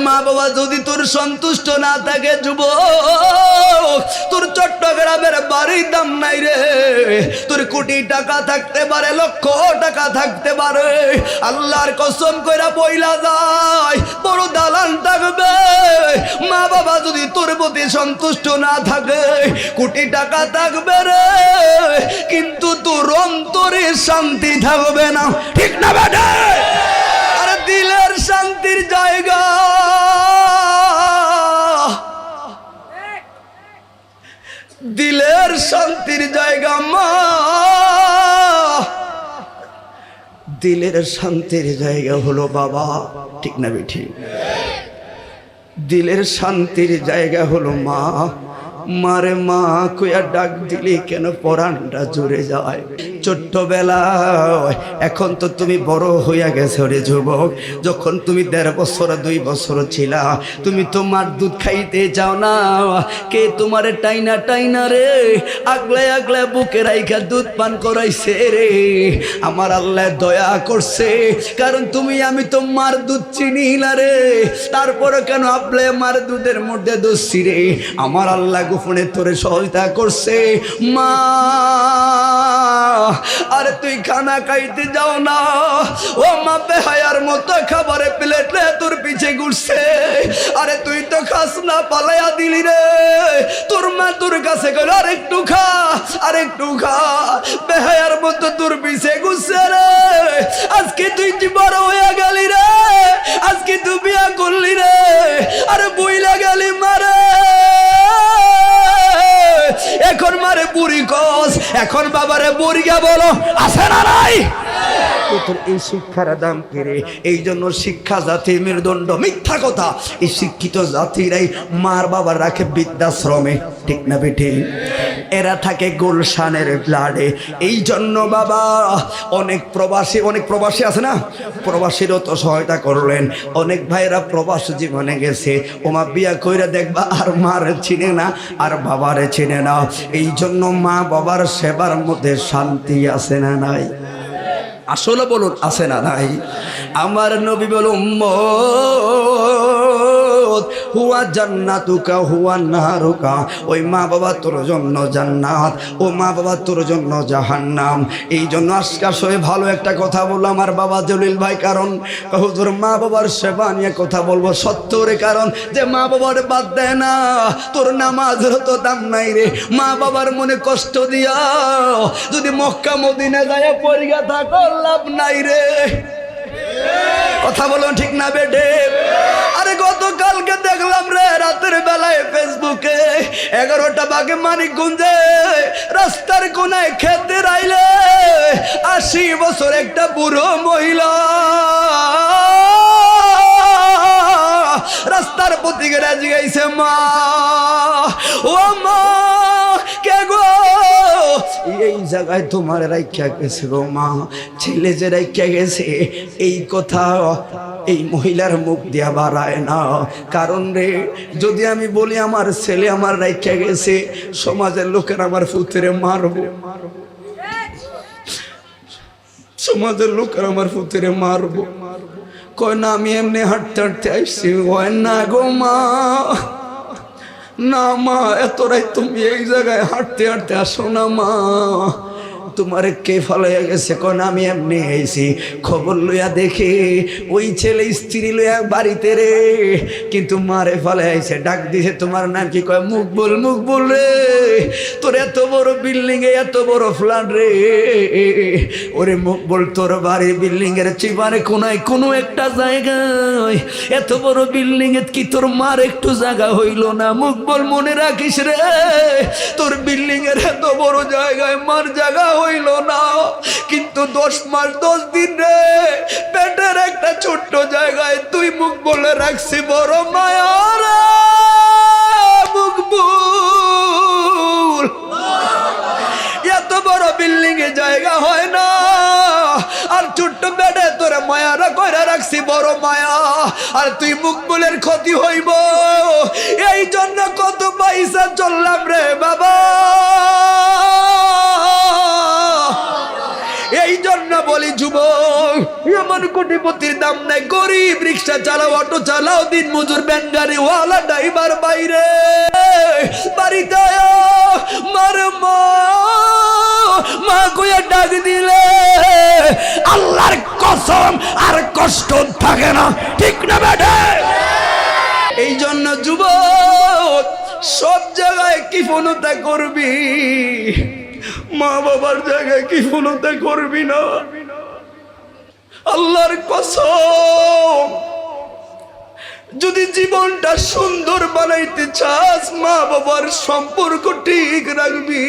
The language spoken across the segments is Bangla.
মা বাবা যদি তোর সন্তুষ্ট না থাকে যুবক, তোর চট্টগ্রামের বাড়ির দাম নাই রে। তোর কোটি টাকা থাকতে পারে, লক্ষ টাকা থাকতে পারে, আল্লাহর কসম কইরা বইলা যায় বড় দালান থাকবে, মা বাবা যদি তোর প্রতি সন্তুষ্ট না থাকে, কোটি টাকা থাকবে রে, কিন্তু তোর অন্তরে শান্তি থাকবে না। ঠিক না বেটা? আরে দিলের শান্তির জায়গা, দিলের শান্তির জায়গা মা, দিলের শান্তির জায়গা হলো বাবা। ঠিক না বেঠি? দিলের শান্তির জায়গা হলো মা। মারে মা কইয়া ডাক দিলি কেন পরাণটা জুড়ে যায়। ছোট্টবেলায়, এখন তো তুমি বড় হইয়া গেছো রে যুবক। যখন তুমি 1.5 বছর 2 বছর ছিলা, তুমি তো মার দুধ খাইতে যাও না, কে তোমারে টাইনা টাইনা রে আগলে আগলে বুকে রাইখা দুধ পান করাইছে রে। আমার আল্লাহ দয়া করছে, কারণ তুমি আমি তো মার দুধ চিনি না রে, তারপরে কেন আপলে মার দুধের মধ্যে দোষী রে। আমার আল্লাহ গোপনে তোরে সহায়তা করছে মা। আরে তুই খানা খাইতে যাও না, ও মা বেহায়ার মতো খাবারে প্লেটে তোর পিছে ঘুরছে। আরে তুই তো খাস না, পালাইয়া দিলি রে। তোর মা তোর কাছে গেল আর একটু খা, আর একটু খা, বেহায়ার মতো তোর পিছে ঘুরছে রে। আজকে তুই বড় হইয়া গেলি রে, আজকে তুই বিয়া করলি রে, আরে বইলা গেলি মারে। এখন মারে বুড়ি কস, এখন বাবারে বুড়িয়া বলো, আছে না নাই? তোর এই শিক্ষার দাম কেড়ে, এই জন্য শিক্ষা জাতির মেরুদণ্ড। মিথ্যা কথা, এই শিক্ষিত জাতিরাই মার বাবার রাখে বৃদ্ধাশ্রমে। ঠিক না বেঠি? এরা থাকে গুলশানের ব্লাডে। এই জন্য বাবা অনেক প্রবাসী আছে না, প্রবাসীরও তো সহায়তা করলেন। অনেক ভাইরা প্রবাস জীবনে গেছে, ওমা বিয়া কইরা দেখবা আর মার চিনে না, আর বাবারে চিনে না। এই জন্য মা বাবার সেবার মধ্যে শান্তি আছে না নাই? আসলে বলুন, আছে না নাই? আমার নবী বলুন, উম্মত হুয়া জান্নাতুকা হুয়া নারুকা। ওই মা বাবা তোর জন্য জান্নাত, ও মা বাবা তোর জন্য জাহান্নাম। এই জন্য আজকাল সবাই ভালো একটা কথা বললো আমার বাবা জলিল ভাই, কারণ হুজুর মা বাবার সেবা নিয়ে কথা বলবো সত্তরে, কারণ যে মা বাবার বাদ দেয় না, তোর নামাজের তো দাম নাই রে। মা বাবার মনে কষ্ট দিয়া যদি মক্কা মদিনা যায় পরিগা থাকো, লাভ নাই রে। কথা বলুন ঠিক না বেটে? আরে গতকালকে দেখলাম রে রাতের বেলায় ফেসবুকে 11টা বাগে মানিকগঞ্জে রাস্তার কোনায় খেতে রাইলে 80 বছর একটা বুড়ো মহিলা রাস্তার প্রতি রাজি গাইছে, মা ও মা কে গো, এই জায়গায় তোমার রাইখা গেছে গো মা, ছেলে যে রাইখা গেছে। এই কথা এই মহিলার মুখ দিয়া বাড়ায় না, কারণ রে যদি আমি বলি আমার ছেলে আমার রাইখা গেছে, সমাজের লোকের আমার পুত্রে মারবো, সমাজের লোকের আমার পুত্রে মারবো। কয় না আমি এমনি হাঁটতে হাঁটতে আসছি। হয় না গো মা, না মা, এত রাত তুমি এই জায়গায় হাঁটতে হাঁটতে আসো না মা, তোমারে কে ফলাইয়া গেছে? কোন আমি এমনি আইছি। খবর লইয়া দেখে ওই ছেলে স্ত্রী লইয়া বাড়িতে রে, কিন্তু মারে ফলাই আইছে। ডাক দিছে, তোমার নাম কি? কয় মুকবুল। মুকবুল রে, তোর এত বড় বিল্ডিং এ এত বড় ফ্ল্যাট রে। ওরে মুকবুল, তোর বাড়ির বিল্ডিং এর চিপারে কোনায় কোনো একটা জায়গায় এত বড় বিল্ডিং এ কি তোর মার একটু জায়গা হইল না? মুকবুল মনে রাখিস রে, তোর বিল্ডিং এর এত বড় জায়গায় মার জায়গা হইল না, কিন্তু 10 মাস 10 দিন রে পেটের একটা ছোট্ট জায়গায় তুই মুখ বলে রাখছি। বড় মায়া রে মুকবুল, এত বড় বিল্ডিং এ জায়গা হয় না, আর ছোট্ট বেডে তোরা মায়ারা কইরা রাখছি। বড় মায়া, আর তুই মুকবুলের ক্ষতি হইব, এই জন্য কত পয়সা চললাম রে বাবা। এই জন্য বলি যুবক, এমন কোটিপতির দাম নাই, গরিব রিক্সা চালাও, অটো চালাও, দিন মজুর, ভ্যান গাড়িওয়ালা, ড্রাইভার বাইরে বাড়িতে মার মা মা কইয়া ডাক দিলে আল্লাহর কসম আর কষ্ট থাকে না, ঠিক না বেটা? এই জন্য যুবক সব জায়গায় কৃপণতা করবি, মা বাবার জায়গায় কৃপণতা করবি না। আল্লাহর কসম, যদি জীবনটা সুন্দর বানাইতে চাস, মা বাবার সম্পর্ক ঠিক রাখবি।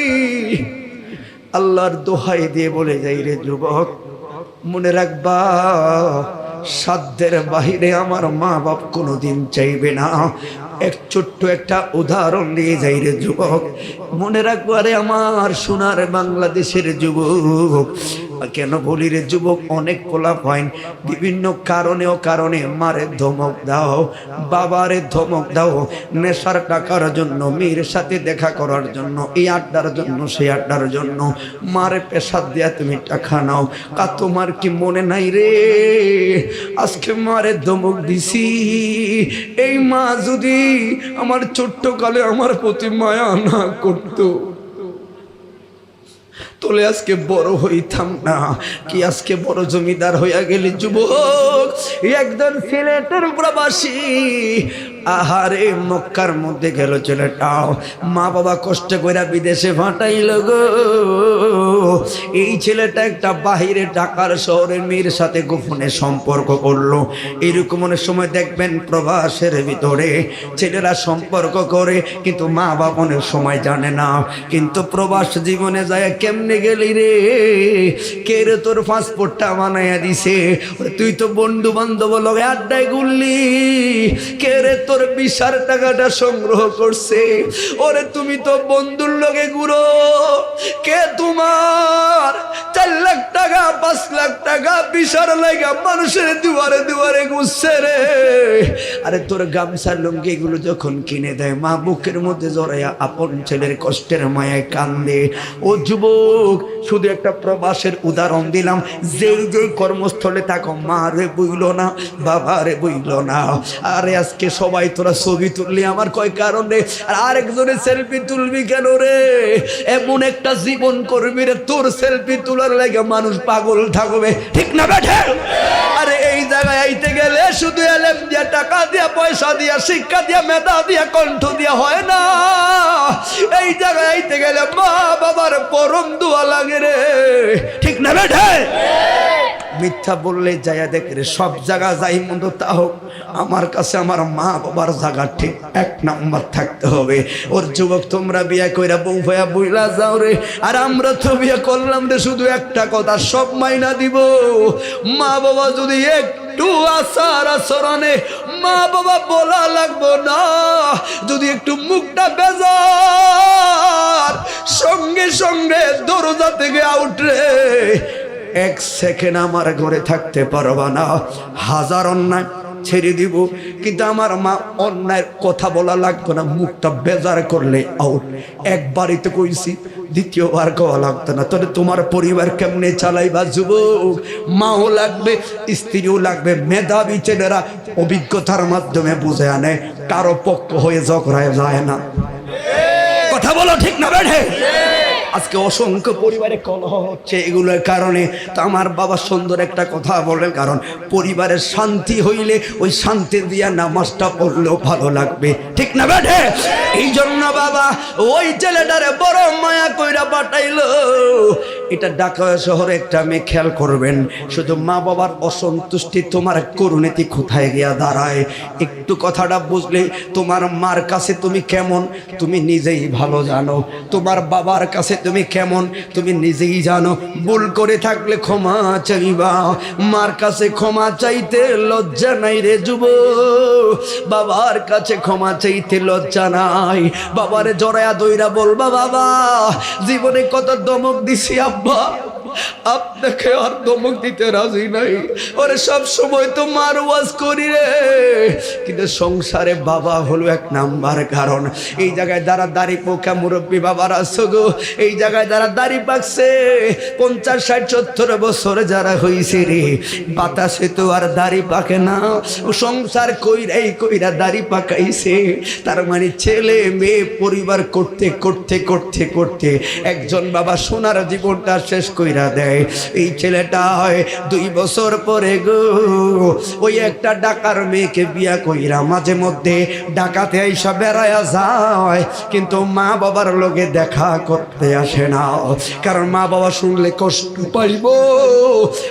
আল্লাহর দোহাই দিয়ে বলে যাই রে যুবক, মনে রাখবা সাধ্যের বাহিরে আমার মা বাপ কোনোদিন চাইবে না। এক ছোট্ট একটা উদাহরণ দিয়ে যাই রে যুবক, মনে রাখবো। আরে আমার সোনার বাংলাদেশের যুবক, কেন বলি রে যুবক, অনেক পোলা পয়েন্ট বিভিন্ন কারণে মারে ধমক দাও, বাবারে ধমক দাও, নেশার টাকার জন্য, মেয়ের সাথে দেখা করার জন্য, এই আড্ডার জন্য, সেই আড্ডার জন্য মারে পেশাদ দিয়া তুমি টাকা নাও। তোমার কি মনে নাই রে, আজকে মারে ধমক দিছি, এই মা যদি আমার ছোট্ট কালে আমার প্রতি মায়া না করতো, তোলে আজকে বড় হইতাম না। কি আজকে বড় জমিদার হইয়া গেলি যুবক? একজন সিলেটের প্রবাসী, আহারে মক্কার মধ্যে গেল ছেলেটাও, মা বাবা কষ্ট করে বিদেশে ফাটাইল গো। এই ছেলেটা একটা বাহিরে ঢাকার শহরের মেয়ের সাথে গোপনে সম্পর্ক করলো। এরকম অনেক সময় দেখবেন প্রবাসের ভিতরে ছেলেরা সম্পর্ক করে, কিন্তু মা বাবা অনেক সময় জানে না। কিন্তু প্রবাস জীবনে যায় কেমনে গেলি রে, কে রে তোর পাসপোর্টটা বানাইয়া দিছে, তুই তো বন্ধু বান্ধব লগে আড্ডায় ঘুরলি, কে রে তোর বিশার টাকাটা সংগ্রহ করছে, ওরে তুমি তো বন্ধুর লগে ঘুরো, কে তোমার 4 লাখ টাকা 5 লাখ টাকা বিশার লাগা মানুষের দুয়ারে দুয়ারে ঘুরছে রে। আরে তোর গামছা লুঙ্গি এগুলো যখন কিনে দেয়, মা বুকের মধ্যে জড়াইয়া আপন ছেলের কষ্টের মায়ায় কান্দে। ও যুবক, শুধু একটা প্রবাসের উদাহরণ দিলাম, যেই যেই কর্মস্থলে থাকো, মা রে বইল না, বাবা রে বইল না। আরে আজকে সবাই তোরা ছবি তুললি আমার কয় কারণে, আর আরেকজনের সেলফি তুলবি কেন রে? এমন একটা জীবন করবি রে, তোর সেলফি তোলার লাগে মানুষ পাগল থাকবে, ঠিক না বেঠে? আরে এই জায়গায় আইতে গেলে শুধু এলেম দিয়া, টাকা দিয়া, পয়সা দিয়া, শিক্ষা দিয়া, মেধা দিয়া, কণ্ঠ দিয়া হয় না। এই জায়গায় আইতে গেলে মা বাবার পরম দোয়া লাগে রে, ঠিক না বেঠে? মিথ্যা বললে যাইয়া দেখ রে, সব জায়গা যাই মন্দ তা হোক, আমার কাছে আমার মা বাবার জায়গা ঠিক 1 নাম্বার থাকতে হবে। ওর যুবক, তোমরা বিয়া কইরা বউ ভাইয়া বইলা যাও রে, আর আমরা তো বিয়া করলাম রে, শুধু একটা কথা, সব মাইনা দিব। মা বাবা যদি একটু আচার আচরণে মা বাবা বলা লাগবো না, যদি একটু মুখটা বেজার, সঙ্গে সঙ্গে দরজা থেকে আউট রে, 1 সেকেন্ড আমার ঘরে থাকতে পারবা না। হাজার অন্যায় ছেড়ে দিব, কিন্তু আমার মা অন্যায়ের কথা বলা লাগতো না, মুখটা বেজার করলে আউট। একবারই তো কইছি, দ্বিতীয়বার কওয়া লাগতো না। তাহলে তোমার পরিবার কেমনে চালাইবা যুবক? মাও লাগবে, স্ত্রীও লাগবে, মেধাবী ছেলেরা অভিজ্ঞতার মাধ্যমে বুঝে আনে, কারো পক্ষ হয়ে ঝগড়ায় যায় না। কথা বলো, ঠিক না বেঠে? আজকে অসংখ্য পরিবারে কলহ হচ্ছে এগুলোর কারণে। তো আমার বাবা সুন্দর একটা কথা বলেন, কারণ পরিবারের শান্তি হইলে ওই শান্তি দিয়া নামাজটা পড়লেও ভালো লাগবে, ঠিক না বেঠে? এই জন্য বাবা ওই ছেলেটারে বড় মায়া কইরা পাঠাইলো। এটা ঢাকা শহরে একটা মেয়ে, খেয়াল করবেন, শুধু মা বাবার অসন্তুষ্টি তোমার করুণীতি কোথায় গিয়া দাঁড়ায়। একটু কথাটা বুঝলে তোমার মার কাছে তুমি কেমন তুমি নিজেই ভালো জানো, তোমার বাবার কাছে তুমি কেমন তুমি নিজেই জানো। ভুল করে থাকলে ক্ষমা চাইবা, মার কাছে ক্ষমা চাইতে লজ্জা নাই রে যুবক, বাবার কাছে ক্ষমা চাইতে লজ্জা নাই। বাবারে জড়ায়া দইরা বলবা, বাবা জীবনে কত দমক দিছি আব্বা, আপনাকে আর ধমক দিতে রাজি নাই। ওরে সব সময় তো মার ওয়াজ করি রে, কিন্তু সংসারে বাবা হলো এক নাম্বার কারণ। এই জায়গায় যারা দাড়ি পোকা মুরব্বী বাবার আছো গো, এই জায়গায় যারা দাড়ি পাকছে 50, 60, 70 বছর যারা হইছে রে, বাতাসে তো আর দাড়ি পাকে না, ও সংসার কইরা দাড়ি পাকাইছে। তার মানে ছেলে মেয়ে পরিবার করতে করতে করতে করতে একজন বাবা সোনার জীবনটা শেষ কইরা দেয়। এই ছেলেটা হয় 2 বছর পরে গো ওই একটা ডাকার মেয়েকে বিয়া কইরা মাঝে মধ্যে ডাকাতে আইসা বেড়ায়া যায়, কিন্তু মা বাবার লগে দেখা করতে আসে না, কারণ মা বাবা শুনলে কষ্ট পাইব।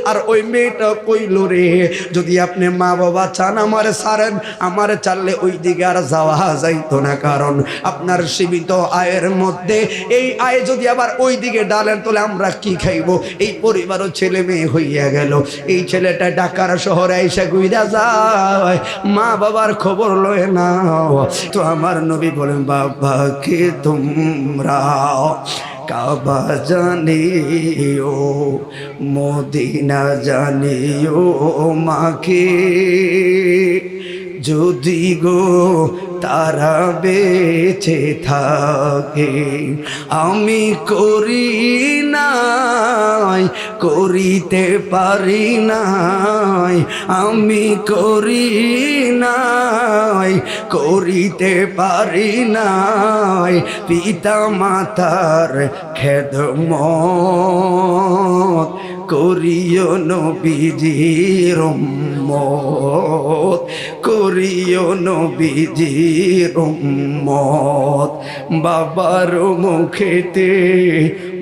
আর ওই মেয়েটা কইল রে, যদি আপনি মা বাবা চান আমারে ছাড়েন, আমারে চাললে ওই দিকে আর যাওয়া যাইতো না, কারণ আপনার সীমিত আয়ের মধ্যে এই আয় যদি আবার ওই দিকে ডালেন তাহলে আমরা কি খাইব? এই পরিবারও ছেলে মেয়ে হইয়া গেল। এই ছেলেটা ঢাকার শহরে এসে ঘুরে যায়, মা বাবার খবর লয় না। তো আমার নবী বলেন, বাবাকে তোমরা কাবা জানিও, মদিনা জানিও, মাকে যদি গো তারা বেঁচে থাকে। আমি করি নাই, করিতে পারি নাই, আমি করি নাই, করিতে পারি নাই পিতা মাতার খেদমত, করিও নবীজির উম্মত, করিও নবীজির উম্মত। বাবার মুখেতে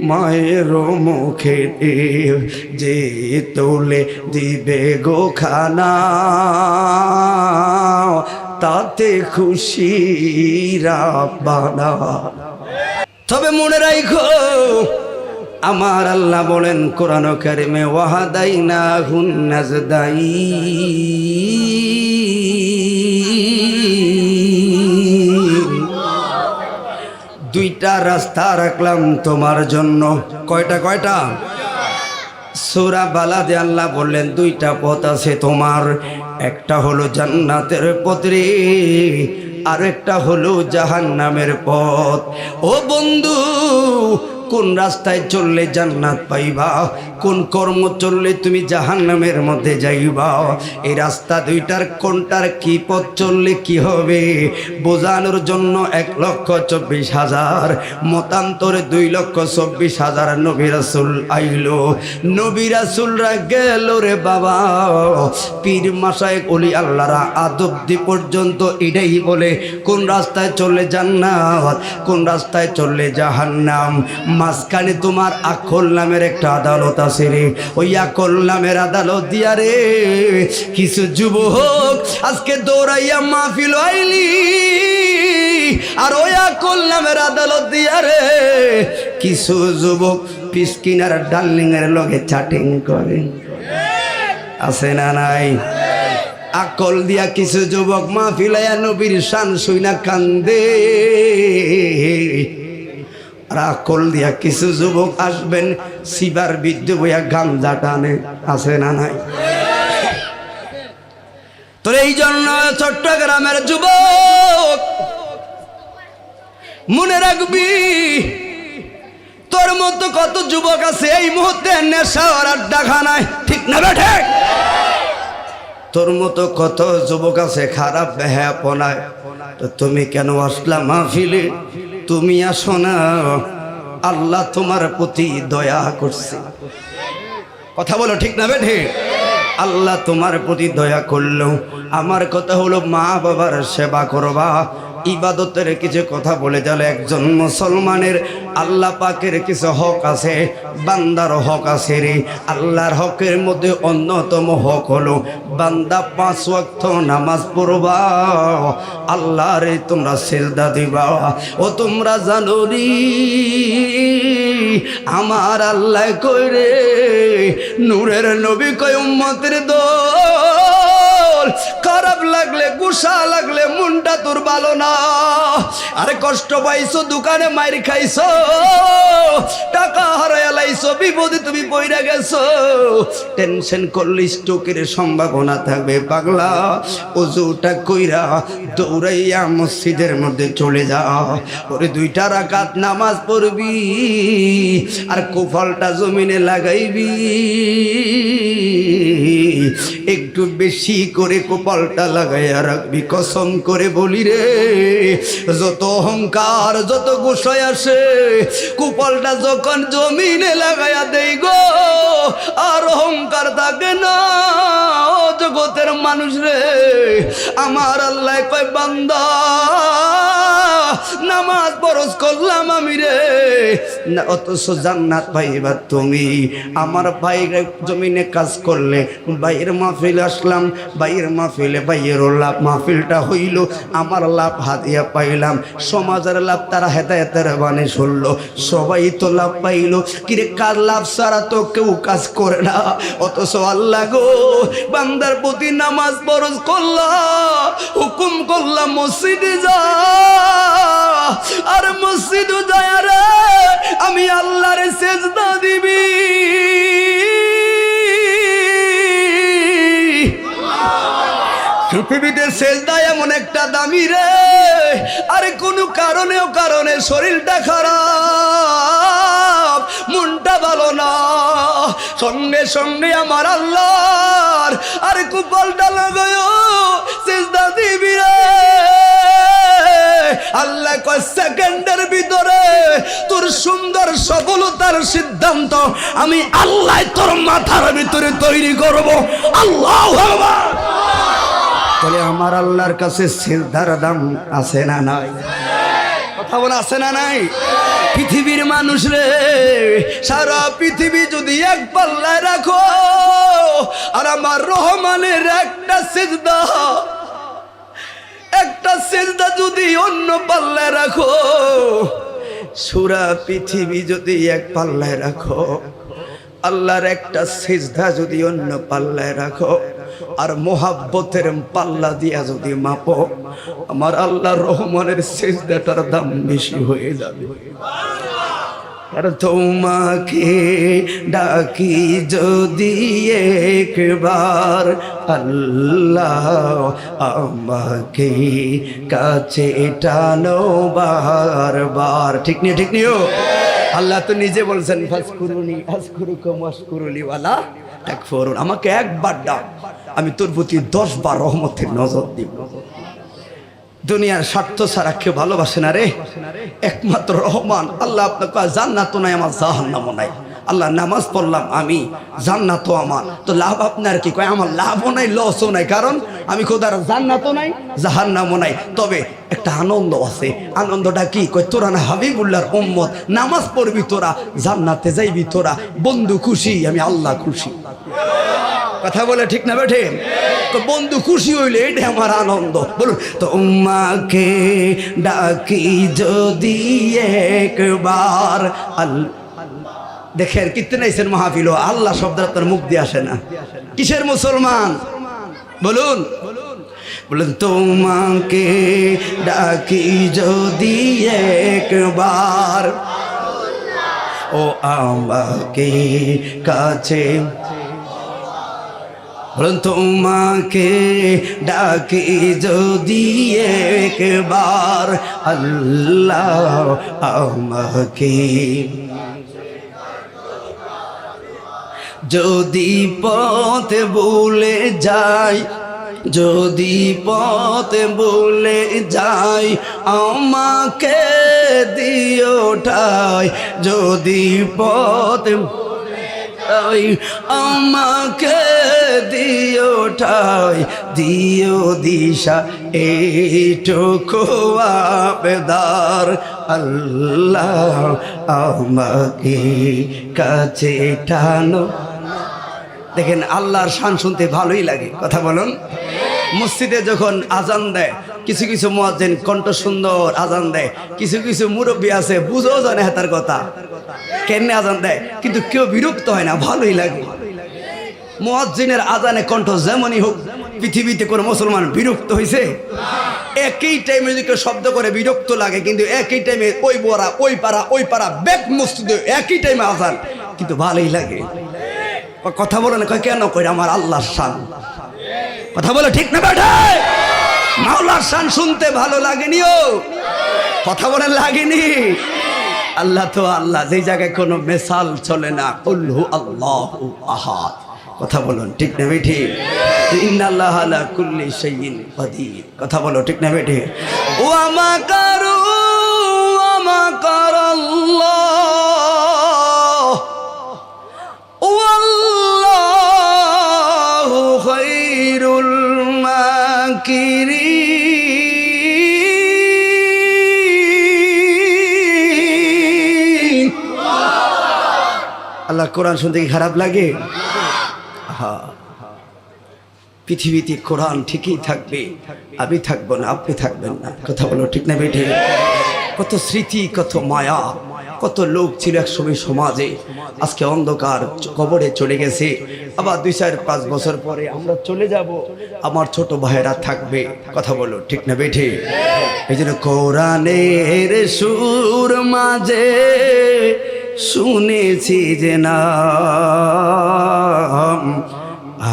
মায়ের মুখেতে যে তোলে দিবে গো খানা, তাতে খুশি রাব্বানা। তবে মনে রাখো, আমার আল্লাহ বলেন কোরআন কারিমে, ওয়াহাদাইনাহুন নাজদাইন, 2টা রাস্তা রাখলাম তোমার জন্য। কয়টা? সূরা বালাদে আল্লাহ বললেন 2টা পথ আছে তোমার, একটা হলো জান্নাতের পথ রে, আর একটা হলো জাহান্নামের পথ। ও বন্ধু, কোন রাস্তায় চললে জান্নাত পাইবা, কোন কর্ম চললে তুমি জাহান্নামের মধ্যে যাইবা, এই রাস্তা 2টার কোনটার কি পথ চললে কি হবে বোঝানোর জন্য 1,24,000 মতান্তরে 2,24,000 নবী রাসূল আইলো। নবী রাসূলরা গেল রে বাবা, পীর মাশায়েখ ওলি আল্লাহরা আদবদি পর্যন্ত এটাই বলে কোন রাস্তায় চললে জান্নাত, কোন রাস্তায় চললে জাহান্নাম। মাঝখানে তোমার আকল নামের একটা আদালত আছে রে, ওই আকল নামের আদালত দিয়া রে কিছু যুবক আজকে দৌড়াইয়া মাহফিল আইলি, আর ওই আকল নামের আদালত দিয়া রে কিছু যুবক পিসকিনার ডার্লিং এর লগে চ্যাটিং করে, আছে না নাই? আকল দিয়া কিছু যুবক মাহফিলায়া নবীর শান শুইনা কান্দে, আকল দিয়া কিছু যুবক আসবেন সিবার বিদ্যে বইয়া গাঞ্জা টানে, আছে না নাই? তো এই জন্য চট্টগ্রামের যুবক মনে রাখবি, তোর মতো কত যুবক আছে এই মুহূর্তে নেশার আড্ডাখানায়, ঠিক না বেঠে? তোর মতো কত যুবক আছে খারাপ বেহায়াপনায়। তো তুমি কেন আসলা মাহফিলে? তুমি আসো না, আল্লাহ তোমার প্রতি দয়া করছে। কথা বলো, ঠিক না বেঠে? আল্লাহ তোমার প্রতি দয়া করলো। আমার কথা হলো মা বাবার সেবা করবা, ইবাদতের কিছু কথা বলে গেলে একজন মুসলমানের আল্লাহ পাকের কিছু হক আছে, বান্দার হক আছে রে। আল্লাহর হকের মধ্যে অন্যতম হক হলো বান্দা 5 ওয়াক্ত নামাজ পড়বা, আল্লাহরে তোমরা সিজদা দিবা। ও তোমরা জানো রে আমার আল্লাহ কই রে, নূরের নবী কই উম্মতের দল খারাপ লাগলে গুসা লাগলে মনটা তোর ভালো না। আরে কষ্ট পাইছো, দোকানে মাইর খাইছো, টাকা হারাইয়া লাইছো, বিপদে তুমি পইরা গেছো, টেনশন করলে স্ট্রোকের সম্ভাবনা থাকবে। পাগলা ওযুটা কইরা দৌড়াইয়া মসজিদের মধ্যে চলে যা। ওরে 2টা রাকাত নামাজ পড়বি আর কোফলটা জমিনে লাগাইবি। একটু বেশি করে কোপালটা লাগাইয়া রাখবি। কসম করে বলি রে, যত অহংকার যত গুসায় আসে, কোপালটা যখন জমিনে লাগাইয়া দেই গো, আর অহংকার থাকে না। ও জগতের মানুষ রে, আমার আল্লাহ কয় বান্দা নামাজ ফরজ করলাম আমি রে, না অথচ জান্নাত পাইবা তুমি। আমার ভাই জমিনে কাজ করলে, ভাইয়ের মাহফিল আসলাম, ভাইয়ের মাহফিলে ভাইয়েরও লাভ, মাহফিলটা হইল, আমার লাভ হাতিয়া পাইলাম, সমাজের লাভ তারা হেদায়েতের বাণী শুনলো, সবাই তো লাভ পাইল। কিরে কার লাভ ছাড়া তো কেউ কাজ করে না। অথচ আল্লাহ গো বান্দার প্রতি নামাজ ফরজ করলাম, হুকুম করলাম মসজিদে যা, আর মসজিদ যায় রে আমি আল্লাহর সেজদা দিবি। পৃথিবীতে সেজদা এমন একটা দামি রে, আরে কোনো কারণে শরীরটা খারাপ, মনটা ভালো না, সঙ্গে সঙ্গে আমার আল্লাহর আরে কুপালটা লাগায় সেজদা দিবি রে। আল্লাহ কয় সেকেন্ডের ভিতরে তোর সুন্দর সফলতার সিদ্ধান্ত আমি আল্লাহ তোর মাথার ভিতরে তৈরি করব। আল্লাহু আকবার। তাহলে আমার আল্লাহর কাছে সিজদার দাম আছে না নাই? কথা বলে আছে না নাই? পৃথিবীর মানুষ রে, সারা পৃথিবী যদি এক পাল্লায় রাখো, আর আমার রহমানের একটা সিজদা যদি অন্য পাল্লায় রাখো, সুরা পৃথিবী যদি এক পাল্লায় রাখো, আল্লাহর একটা সিজদা যদি অন্য পাল্লায় রাখো, আর মোহাব্বতের পাল্লা দিয়া যদি মাপো, আমার আল্লাহর রহমানের সিজদাটার দাম বেশি হয়ে যাবে। আর তোমাকে ডাকি যদি একবার আল্লাহ, আমাকে কাছে টানো বারবার। ঠিক নিও, ঠিক নিও। আল্লাহ তো নিজে বলছেন ফাজকুরুনি আযকুরুকুম ওয়াশকুরুলি ওয়ালা তাকফুরুন। আমাকে একবার ডাক, আমি তোর প্রতি 10 বার রহমতের নজর দিব। দুনিয়ার স্বার্থ ছাড়া কেউ ভালোবাসে না রে, একমাত্র রহমান আল্লাহ। আপনাকে জান্নাতও নাই, আমার জাহান্নামও নাই। আল্লাহ নামাজ পড়লাম আমি, জান্নাতও আমার, তো লাভ আপনার কি? কয় আমার লাভও নাই লসও নাই, কারণ আমি খোদার জান্নাতও নাই জাহান্নামও নাই। তবে একটা আনন্দ আছে। আনন্দটা কি? কয় তোরা না হাবিবুল্লাহর উম্মত, নামাজ পড়বি তোরা, জান্নাতে যাইবি তোরা, বন্ধু খুশি, আমি আল্লাহ খুশি। কথা বলে ঠিক না বেঠে? বন্ধু খুশি হইলে এটা আমার আনন্দ। বলুন তোমাকে ডাকি যদি একবার আল্লাহ। দেখেন কিতনে আইছেন মাহফিল, আল্লাহ শব্দ আপনার মুখ দিয়ে আসে না। কিসের মুসলমান? বলুন বলুন তোমাকে ডাকি যদি একবার, ও আমাকে কাছে। বলুন তোমাকে ডাকি যদি একবার আল্লাহ, আমাকে যদি পথ ভুলে যাই, যদি পথ ভুলে যাই, আমাকে দিও ঠাই। যদি পথ আমাকে দিও ঠাই, দিও দিশা এইটুকু আবেদার আল্লাহ, আমাকে কাছে টানো। দেখেন আল্লাহর শান শুনতে ভালোই লাগে। কথা বলুন। মসজিদে যখন আজান দেয়, কিছু কিছু মুয়াজ্জিন কণ্ঠ সুন্দর আজান দেয়, কিছু কিছু মুরব্বী আছে বুঝেও জানে তার কথা কেন আজান দেয়, কিন্তু কেউ বিরক্ত হয় না, ভালোই লাগে। মুয়াজ্জিনের আজানে কণ্ঠ যেমনই হোক, পৃথিবীতে কোনো মুসলমান বিরক্ত হয়েছে? একই টাইমে যদি কেউ শব্দ করে বিরক্ত লাগে, কিন্তু একই টাইমে ওই বড়া ওই পাড়া ব্যাক মসজিদে একই টাইমে আজান, কিন্তু ভালোই লাগে। কথা বলে না, কেন কই আমার আল্লাহর শান। কথা বলে ঠিক না বেটা? মাওলার শান শুনতে ভালো লাগেনিও? কথা বলে লাগেনি? আল্লাহ তো আল্লাহ, যে জায়গায় কোনো মেসাল চলে না। কুল্হু আল্লাহু আহাদ। কথা বলুন ঠিক না বেঠি? ইন্নাল্লাহা আলা কুল্লি শাইইন কাদির। কথা বলো ঠিক না বেঠি? ওয়া মাকারাল্লাহ ওয়াল্লাহু খায়রুল মাকিরিন। আল্লাহ কোরআন শুনতে কি খারাপ লাগে? পৃথিবীতে কোরআন ঠিকই থাকবে, আমি থাকবো না, আপনি থাকবেন না। কথা বলো ঠিক না বেঠে? কত স্মৃতি, কত মায়া, কত লোক ছিল একসময় সমাজে, আজকে অন্ধকার কবরে চলে গেছে। আবার 2-4-5 বছর পরে আমরা চলে যাব, আমার ছোট ভাইয়েরা থাকবে। কথা বলো ঠিক না বেঠে? এই জন্য কোরআনের সুর মাঝে শুনেছি যে নাম,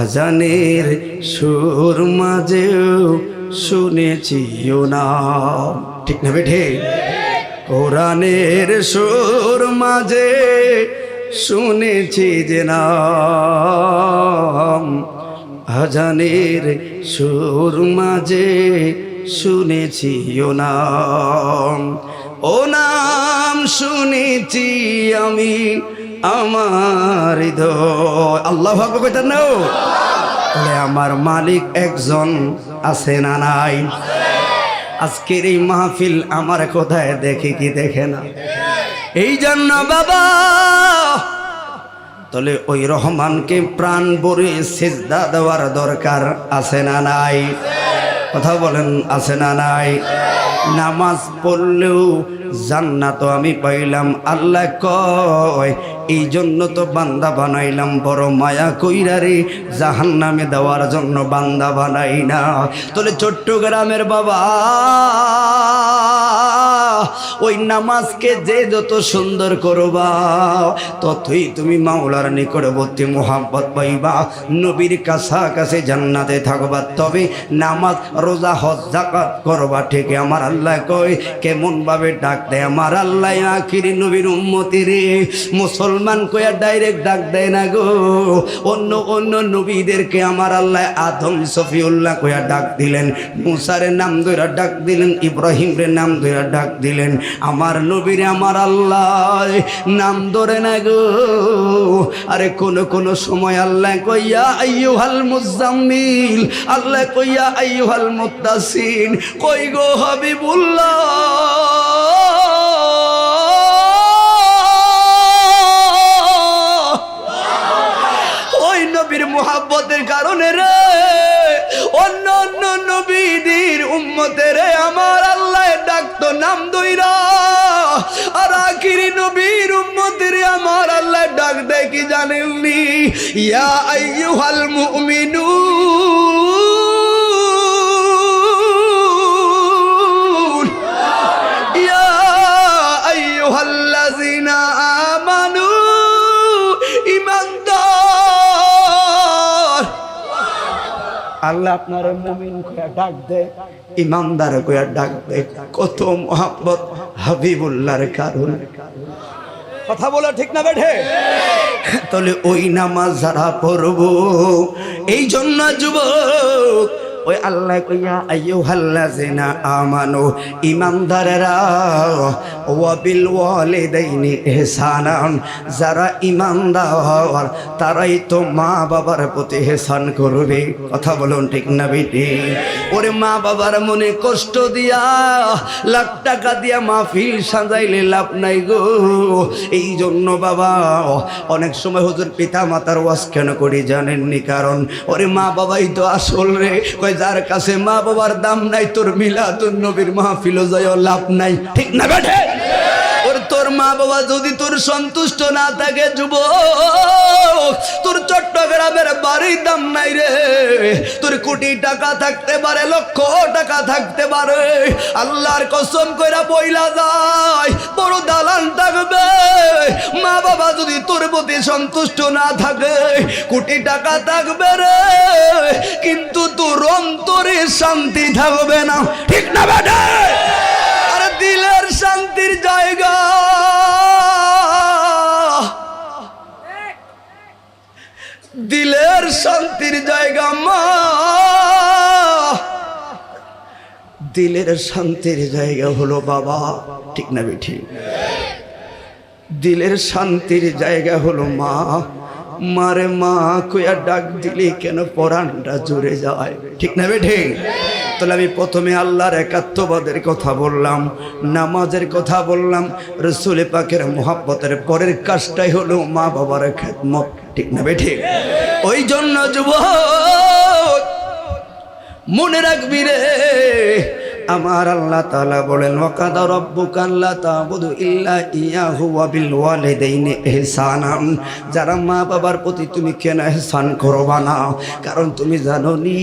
আজানের সুর মাঝেও শুনেছি ও নাম। ঠিক না বেঠে? কোরআনের সুর মাঝে শুনেছি যে নাম, আজানের সুর মাঝে শুনেছি ও নাম। ও নাম শুনেছি আমি আমার হৃদয়। আল্লাহু আকবার কইতেন না? তাহলে আমার মালিক একজন আছে না নাই? আজকের এই মাহফিল আমার কোথায় দেখে কি দেখে না? এই জন্য বাবা, তাহলে ওই রহমানকে প্রাণ ভরে সিজদা দেওয়ার দরকার আছে না নাই? কথা বলেন আছে না নাই? নামাজ পড়লেও জান্নাত আমি পাইলাম, আল্লাহ কয় এই জন্য তো বান্দা বানাইলাম, বড় মায়া কইরা রে জাহান্নামে দেওয়ার জন্য বান্দা বানাই না। তাহলে চট্টগ্রামের বাবা, ওই নামাজকে যে যত সুন্দর করবা ততই তুমি মাওলার নিকটবর্তী মোহাব্বত পাইবা, নবীর কাছাকাছি জান্নাতে থাকবা। তবে নামাজ রোজা হজ যাকাত করবা ঠিক। আমার আল্লাহ কয় কেমন ভাবে ডাক দেয় আমার আল্লাহ, আখিরি নবীর উম্মতি রে। মুসলমান কইয়া ডাইরেক্ট ডাক দেয় না গো, অন্য অন্য নবীদেরকে আমার আল্লাহ আদম সফিউল্লাহ কইয়া ডাক দিলেন, মুসারের নাম ধরে ডাক দিলেন, ইব্রাহিমের নাম ধরে ডাক দিলেন। আমার নবীর আমার আল্লাহ নাম ধরে না গো। আরে কোন সময় আল্লাহ কইয়া আইয়ুহাল মুজাম্মিল, আল্লাহ কইয়া আইয়ুহাল মুত্তাসিন। কই গো হাবিবুল্লাহ, ওই নবীর মুহাব্বতের কারণে রে অন্য অন্য নবীদের উম্মতের আমার আল্লাহ ডাকতো নাম দইরা, আর আখিরি নবীর উম্মতের আমার আল্লাহ ডাক দেয় কি জানেননি? ইয়া আইয়ুহাল মুমিনুন ইয়া আইয়ুহাল্লাযিনা আমানু। ইমানদার আল্লাহ আপনার মুমিন কইয়া ডাক দেয়, ইমানদার কইয়া ডাক দেয়। কত মোহাব্বত হাবিবুল্লাহর কারণ। কথা বলা ঠিক না বেঠে? তাহলে ওই নামাজ যারা পড়বো, এই জন্য যুবক ওই আল্লাহ কইয়া আইয়ুহাল্লাযিনা আমানু, ইমানদারেরা, ওয়া বিল ওয়ালিদাইনি ইহসানান, যারা ইমানদার তারাই তো মা বাবার প্রতি ইহসান করবে। কথা বলুন ঠিক না বেটি? ওরে মা বাবার মনে কষ্ট দিয়া লাখ টাকা দিয়া মাহফিল সাজাইলে লাভ নাই গো। এই জন্য বাবা অনেক সময় হুজুর পিতা মাতার ওয়াজ কেন করি জানেননি? কারণ ওরে মা বাবাই তো আসল রে। যার কাছে মা বাবার দাম নাই, তোর মিলাদুন নবীর মাহফিলও যায় লাভ নাই। ঠিক না বেঠে? ওর তোর তোর মা বাবা যদি তোর সন্তুষ্ট না থাকে যুবক, তোর চট্টগ্রামের বাড়ির দাম নাই রে। তোর কোটি টাকা থাকতে পারে, লক্ষ টাকা থাকতে পারে, আল্লাহর কসম কইরা বইলা যায় বড় দালান থাকবে, মা বাবা যদি তোর প্রতি সন্তুষ্ট না থাকে, কোটি টাকা থাকবে রে, কিন্তু তোর অন্তরে শান্তি থাকবে না। ঠিক না বেটা? আরে দিলের শান্তির জায়গা, দিলের শান্তির জায়গা মা, দিলের শান্তির জায়গা হলো বাবা। ঠিক না বেঠি? দিলের শান্তির জায়গা হলো মা। মারে মা কইয়া ডাক দিলে কেন পরাণটা জুড়ে যায়। ঠিক না বেঠি? তাহলে আমি প্রথমে আল্লাহর একাত্মবাদের কথা বললাম, নামাজের কথা বললাম, রাসূল পাকের মুহাব্বতের পরের কাজটাই হলো মা বাবার খেদমত। ঠিক না বেঠি? ওই জন্য যুবক মনে রাখবি রে, আমার আল্লাহ তাআলা বলেন ওয়াকাদা রাব্বুকা আল্লা তা'বুদু ইল্লা ইয়াহু ওয়া বিল ওয়ালিদাইনি ইহসানান। যারা মা বাবার প্রতি তুমি কেন ইহসান করবা না? কারণ তুমি জানো নি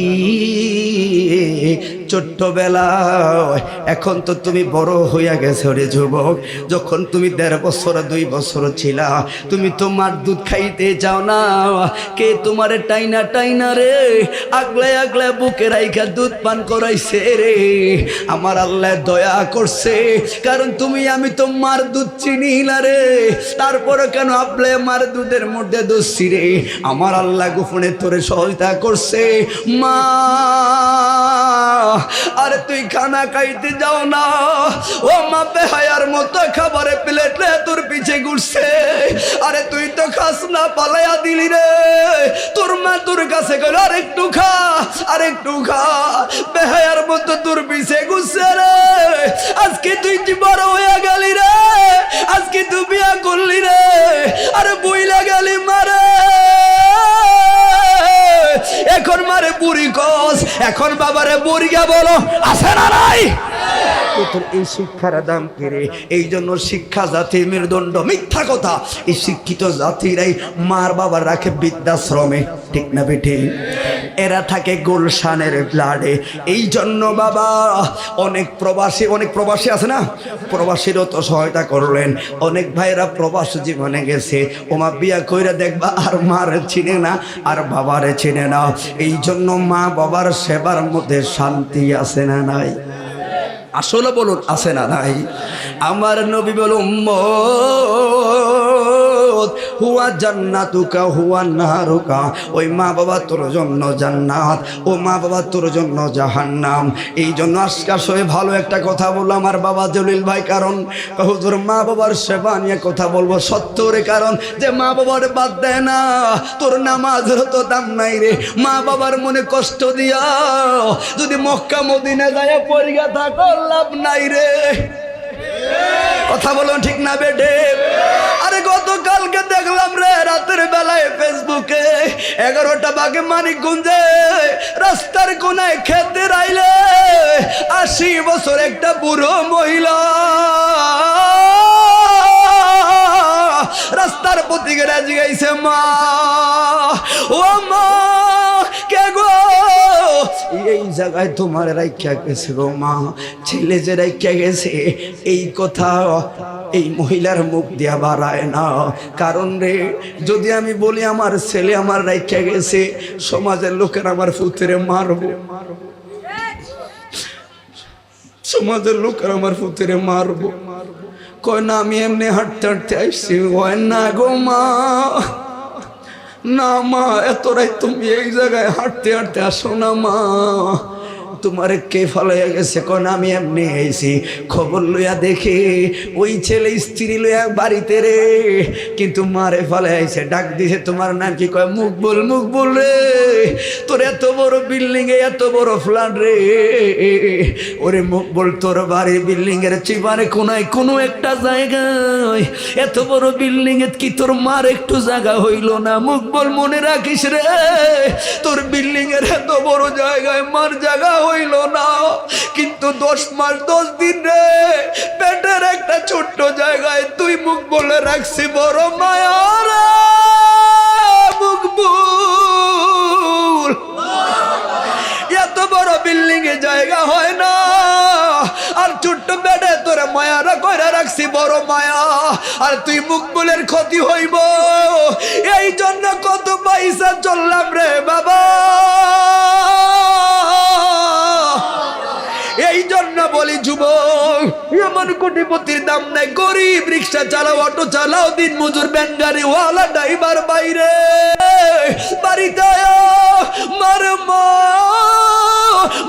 ছোট্টবেলায়, এখন তো তুমি বড় হইয়া গেছো রে যুবক, যখন তুমি 1.5 বছর 2 বছর ছিলা, তুমি তোমার দুধ খাইতে যাও না, কে তোমারে টাইনা টাইনা রে আগলে আগলে বুকে রাইখা দুধ পান করাইছে রে। আমার আল্লাহ দয়া করছে, কারণ তুমি আমি তো মার দুধ চিনি না রে, তারপরে কেন আপলে মার দুধের মধ্যে দোষী রে। আমার আল্লাহ গোপনে তোরে সহায়তা করছে মা। আরে তুই খানা খাইতে যাও না, ও মা বেহায়ার মতো খাবারে প্লেট রে তোর পিছে ঘুরছে, আরে তুই তো খাস না, পালাইয়া দিলি রে। তোর মা তোর কাছে গেল আর একটু খা, আর একটু খা, বেহায়ার মতো তোর পিছে ঘুরছে রে। আজকে তুই বড় হইয়া গেলি রে, আজকে তুই বিয়া করলি রে, আরে বইলা গেলি মারে, এখন মারে বুড়ি কস, এখন বাবারে বুড়িয়া বলো আছে না নাই? তোর এই শিক্ষার দাম কেড়ে, এই জন্য শিক্ষা জাতির মেরুদণ্ড। মিথ্যা কথা, এই শিক্ষিত জাতিরাই মার বাবার রাখে বৃদ্ধাশ্রমে। ঠিক না বেঠি? এরা থাকে গুলশানের ব্লাডে। এই জন্য বাবা অনেক প্রবাসী আছে না, প্রবাসীরও তো সহায়তা করলেন, অনেক ভাইরা প্রবাস জীবনে গেছে, ওমা বিয়া কইরা দেখবা আর মারে চিনে না আর বাবারে চিনে না। এই জন্য মা বাবার সেবার মধ্যে শান্তি আছে না নাই? আসলে বলুন আছে না নাই? আমার নবী বল উম্মত হুয়া জান্নাতুকা হুয়া নারুকা, ওই মা বাবা তোর জন্য জান্নাত, ও মা বাবা তোর জন্য জাহান্নাম। এই জন্য আজকাল সবাই ভালো একটা কথা বললো আমার বাবা জলিল ভাই, কারণ হুজুর মা বাবার সেবা নিয়ে কথা বলবো সত্যরে, কারণ যে মা বাবার বাদ দেয় না তোর নামাজের তো দাম নাই রে। মা বাবার মনে কষ্ট দিয়া যদি মক্কা মদিনা যায় পরিগা থাকো লাভ নাই রে। কথা বলো ঠিক না বেটে? আরে গতকালকে দেখলাম রে রাতের বেলায় ফেসবুকে 11টা বাগে মানিকগঞ্জে রাস্তার কোনায় খেতে রাইলে 80 বছর একটা বুড়ো মহিলা রাস্তার প্রতি রাজি গাইছে, মা ও মা কে গো এই জায়গায় তোমার রাইখা গেছে গো মা, ছেলে যে রাইখা গেছে এই কথা এই মহিলার মুখ দিয়া বাড়ায় না। কারণ রে যদি আমি বলি আমার ছেলে আমার রাইখা গেছে, সমাজের লোকের আমার পুত্রে মারবো, সমাজের লোকের আমার পুত্রে মারবো। কয় না আমি এমনি হাঁটতে হাঁটতে আসছি। কয় না গো মা, না মা এত রাত তুমি এই জায়গায় হাঁটতে হাঁটতে আসো না মা, তোমার কে ফলাইয়া গেছে? কোন আমি এমনি আইছি খবর লইয়া দেখে ওই ছেলে স্ত্রী লইয়া বাড়িতে রে, কিন্তু মারে ফলাই আইছে, ডাক দিছে তোমার নাম কি? কয় মুকবুল। মুকবুল রে তোর এত বড় বিল্ডিং এ এত বড় ফ্ল্যাট রে, ওরে মুকবুল তোর বাড়ি বিল্ডিং এর চিপারে কোনায় কোনো একটা জায়গায় এত বড় বিল্ডিং এ কি তোর মার একটু জায়গা হইল না? মুকবুল মনে রাখিস রে, তোর বিল্ডিং এর এত বড় জায়গায় মার জায়গা হইল না, কিন্তু 10 মাস 10 দিন রে পেটের একটা ছোট্ট জায়গায় তুই মুখ বলে রাখছি বড় মায়া রে মকবুল। এত বড় বিল্ডিং এ জায়গা হয় না, আর ছোট্ট বেডে তোরে মায়ারা কইরা রাখছি বড় মায়া, আর তুই মকবুলের ক্ষতি হইব। এই জন্য কত পয়সা চললাম রে বাবা। এই জন্য বলি যুবক, এমন কোটিপতির দাম নাই, গরিব রিক্সা চালাও, অটো চালাও, দিন মজুর, ভ্যান গাড়ি ওয়ালা, ড্রাইভার বাইরে বাড়িতে মার মা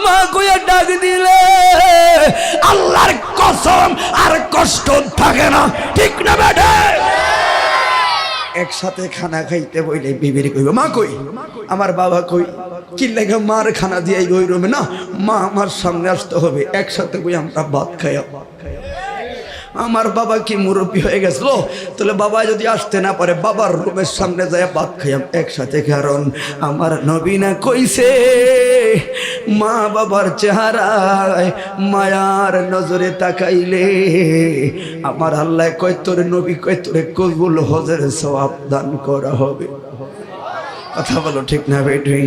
মা কইয়া ডাক দিলে আল্লাহর কসম আর কষ্ট থাকে না, ঠিক না বেটা? একসাথে খানা খাইতে বইলে বিবির কইব মা কই, আমার বাবা কই, কি লাগে মার খানা দিয়ে ওই রুমে না, মা আমার সামনে আসতে হবে, একসাথে বই আমরা ভাত খাই। আমার বাবা কি মুরব্বী হয়ে গেছিল, তাহলে বাবা যদি আসতে না পারে বাবার রুমের সামনে যায় ভাত খাইয়াম একসাথে, কারণ আমার নবী না কইছে মা বাবার চেহারায় মায়ার নজরে তাকাইলে আমার আল্লাহ কয় তোর নবী কয় তোরে কবুল হজের সওয়াব দান করা হবে। কথা বলো ঠিক না বেটি?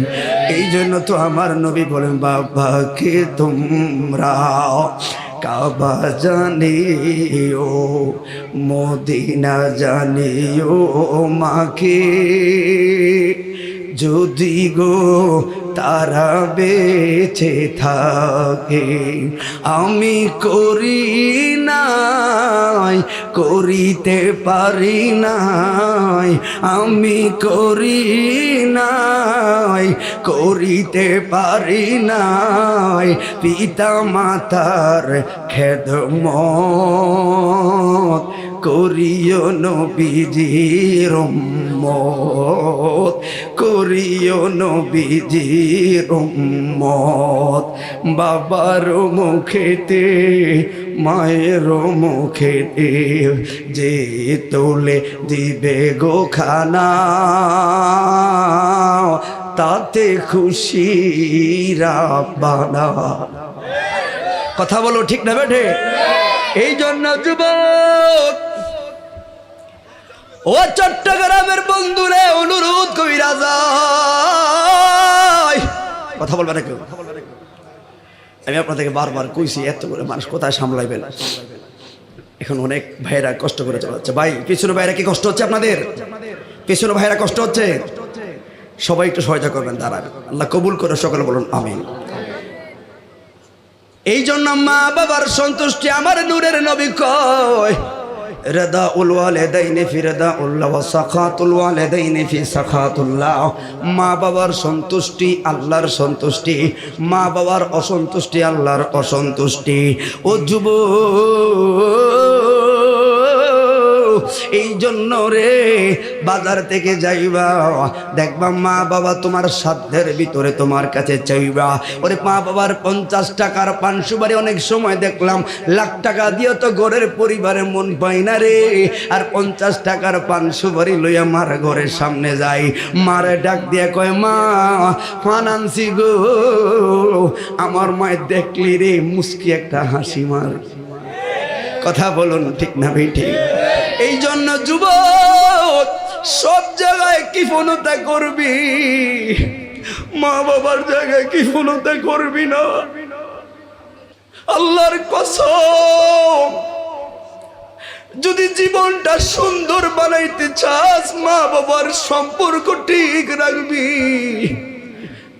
এই জন্য তো আমার নবী বলেন বাবাকে তোমরা কাবা জানিও মদিনা জানিও, মাকে যদি গো তারা বেঁচে থাকে, আমি করি নাই করিতে পারি নাই, আমি করি নাই করিতে পারি নাই, পিতা মাতার খেদমত করিও নবীজির উম্মত, করিও নবীজির উম্মত। বাবার মুখেতে মায়ের মুখেতে যে তোলে দিবে গো খানা, তাতে খুশি রাব্বানা। কথা বলো ঠিক না বেঠে? এই জন্য যুবক ও চট্টগ্রামের বন্ধুরে অনুরোধ কইরা যায়, কথা বলবে না কেউ। আমি আপনাদেরকে বারবার কইছি এত করে মানুষ কোথায় সামলাইবেন। এখন অনেক ভাইরা কষ্ট করে চালাচ্ছে। ভাই পিছনে ভাইরা কি কষ্ট হচ্ছে আপনাদের? পিছনে ভাইরা কষ্ট হচ্ছে? সবাই একটু সহায়তা করবেন, দাঁড়ান। আল্লাহ কবুল করে, সকলে বলুন আমিন। এই জন্য মা বাবার সন্তুষ্টি আমার নূরের নবী কয় রিদাউল ওয়ালিদাইনি ফি রিদাউল্লাহ ওয়া সাখাতুল ওয়ালিদাইনি ফি সাখাতুল্লাহ। মা বাবার সন্তুষ্টি আল্লাহর সন্তুষ্টি, মা বাবার অসন্তুষ্টি আল্লাহর অসন্তুষ্টি। ও যুবক, এই জন্য রে বাজার থেকে যাইবা, দেখবা মা বাবা তোমার সাধ্যের ভিতরে তোমার কাছে চাইবা। ওরে মা বাবার 50 টাকার পান সুপারি অনেক সময় দেখলাম লাখ টাকা দিয়ে তো ঘরের পরিবারে মন পাই না রে, আর 50 টাকার পান সুপারি লইয়া মার ঘরের সামনে যাই, মারে ডাক দিয়ে কয় মা পান আনছি গো। আমার মায়ের দেখলি রে মুস্কি একটা হাসি মার। কথা বলুন ঠিক না ভাই? ঠিক। এই জন্য যুবক সব জায়গায় কৃপণতা করবি, মা বাবার জায়গায় কৃপণতা করবি না। আল্লাহর কসম, যদি জীবনটা সুন্দর বানাইতে চাস মা বাবার সম্পর্ক ঠিক রাখবি।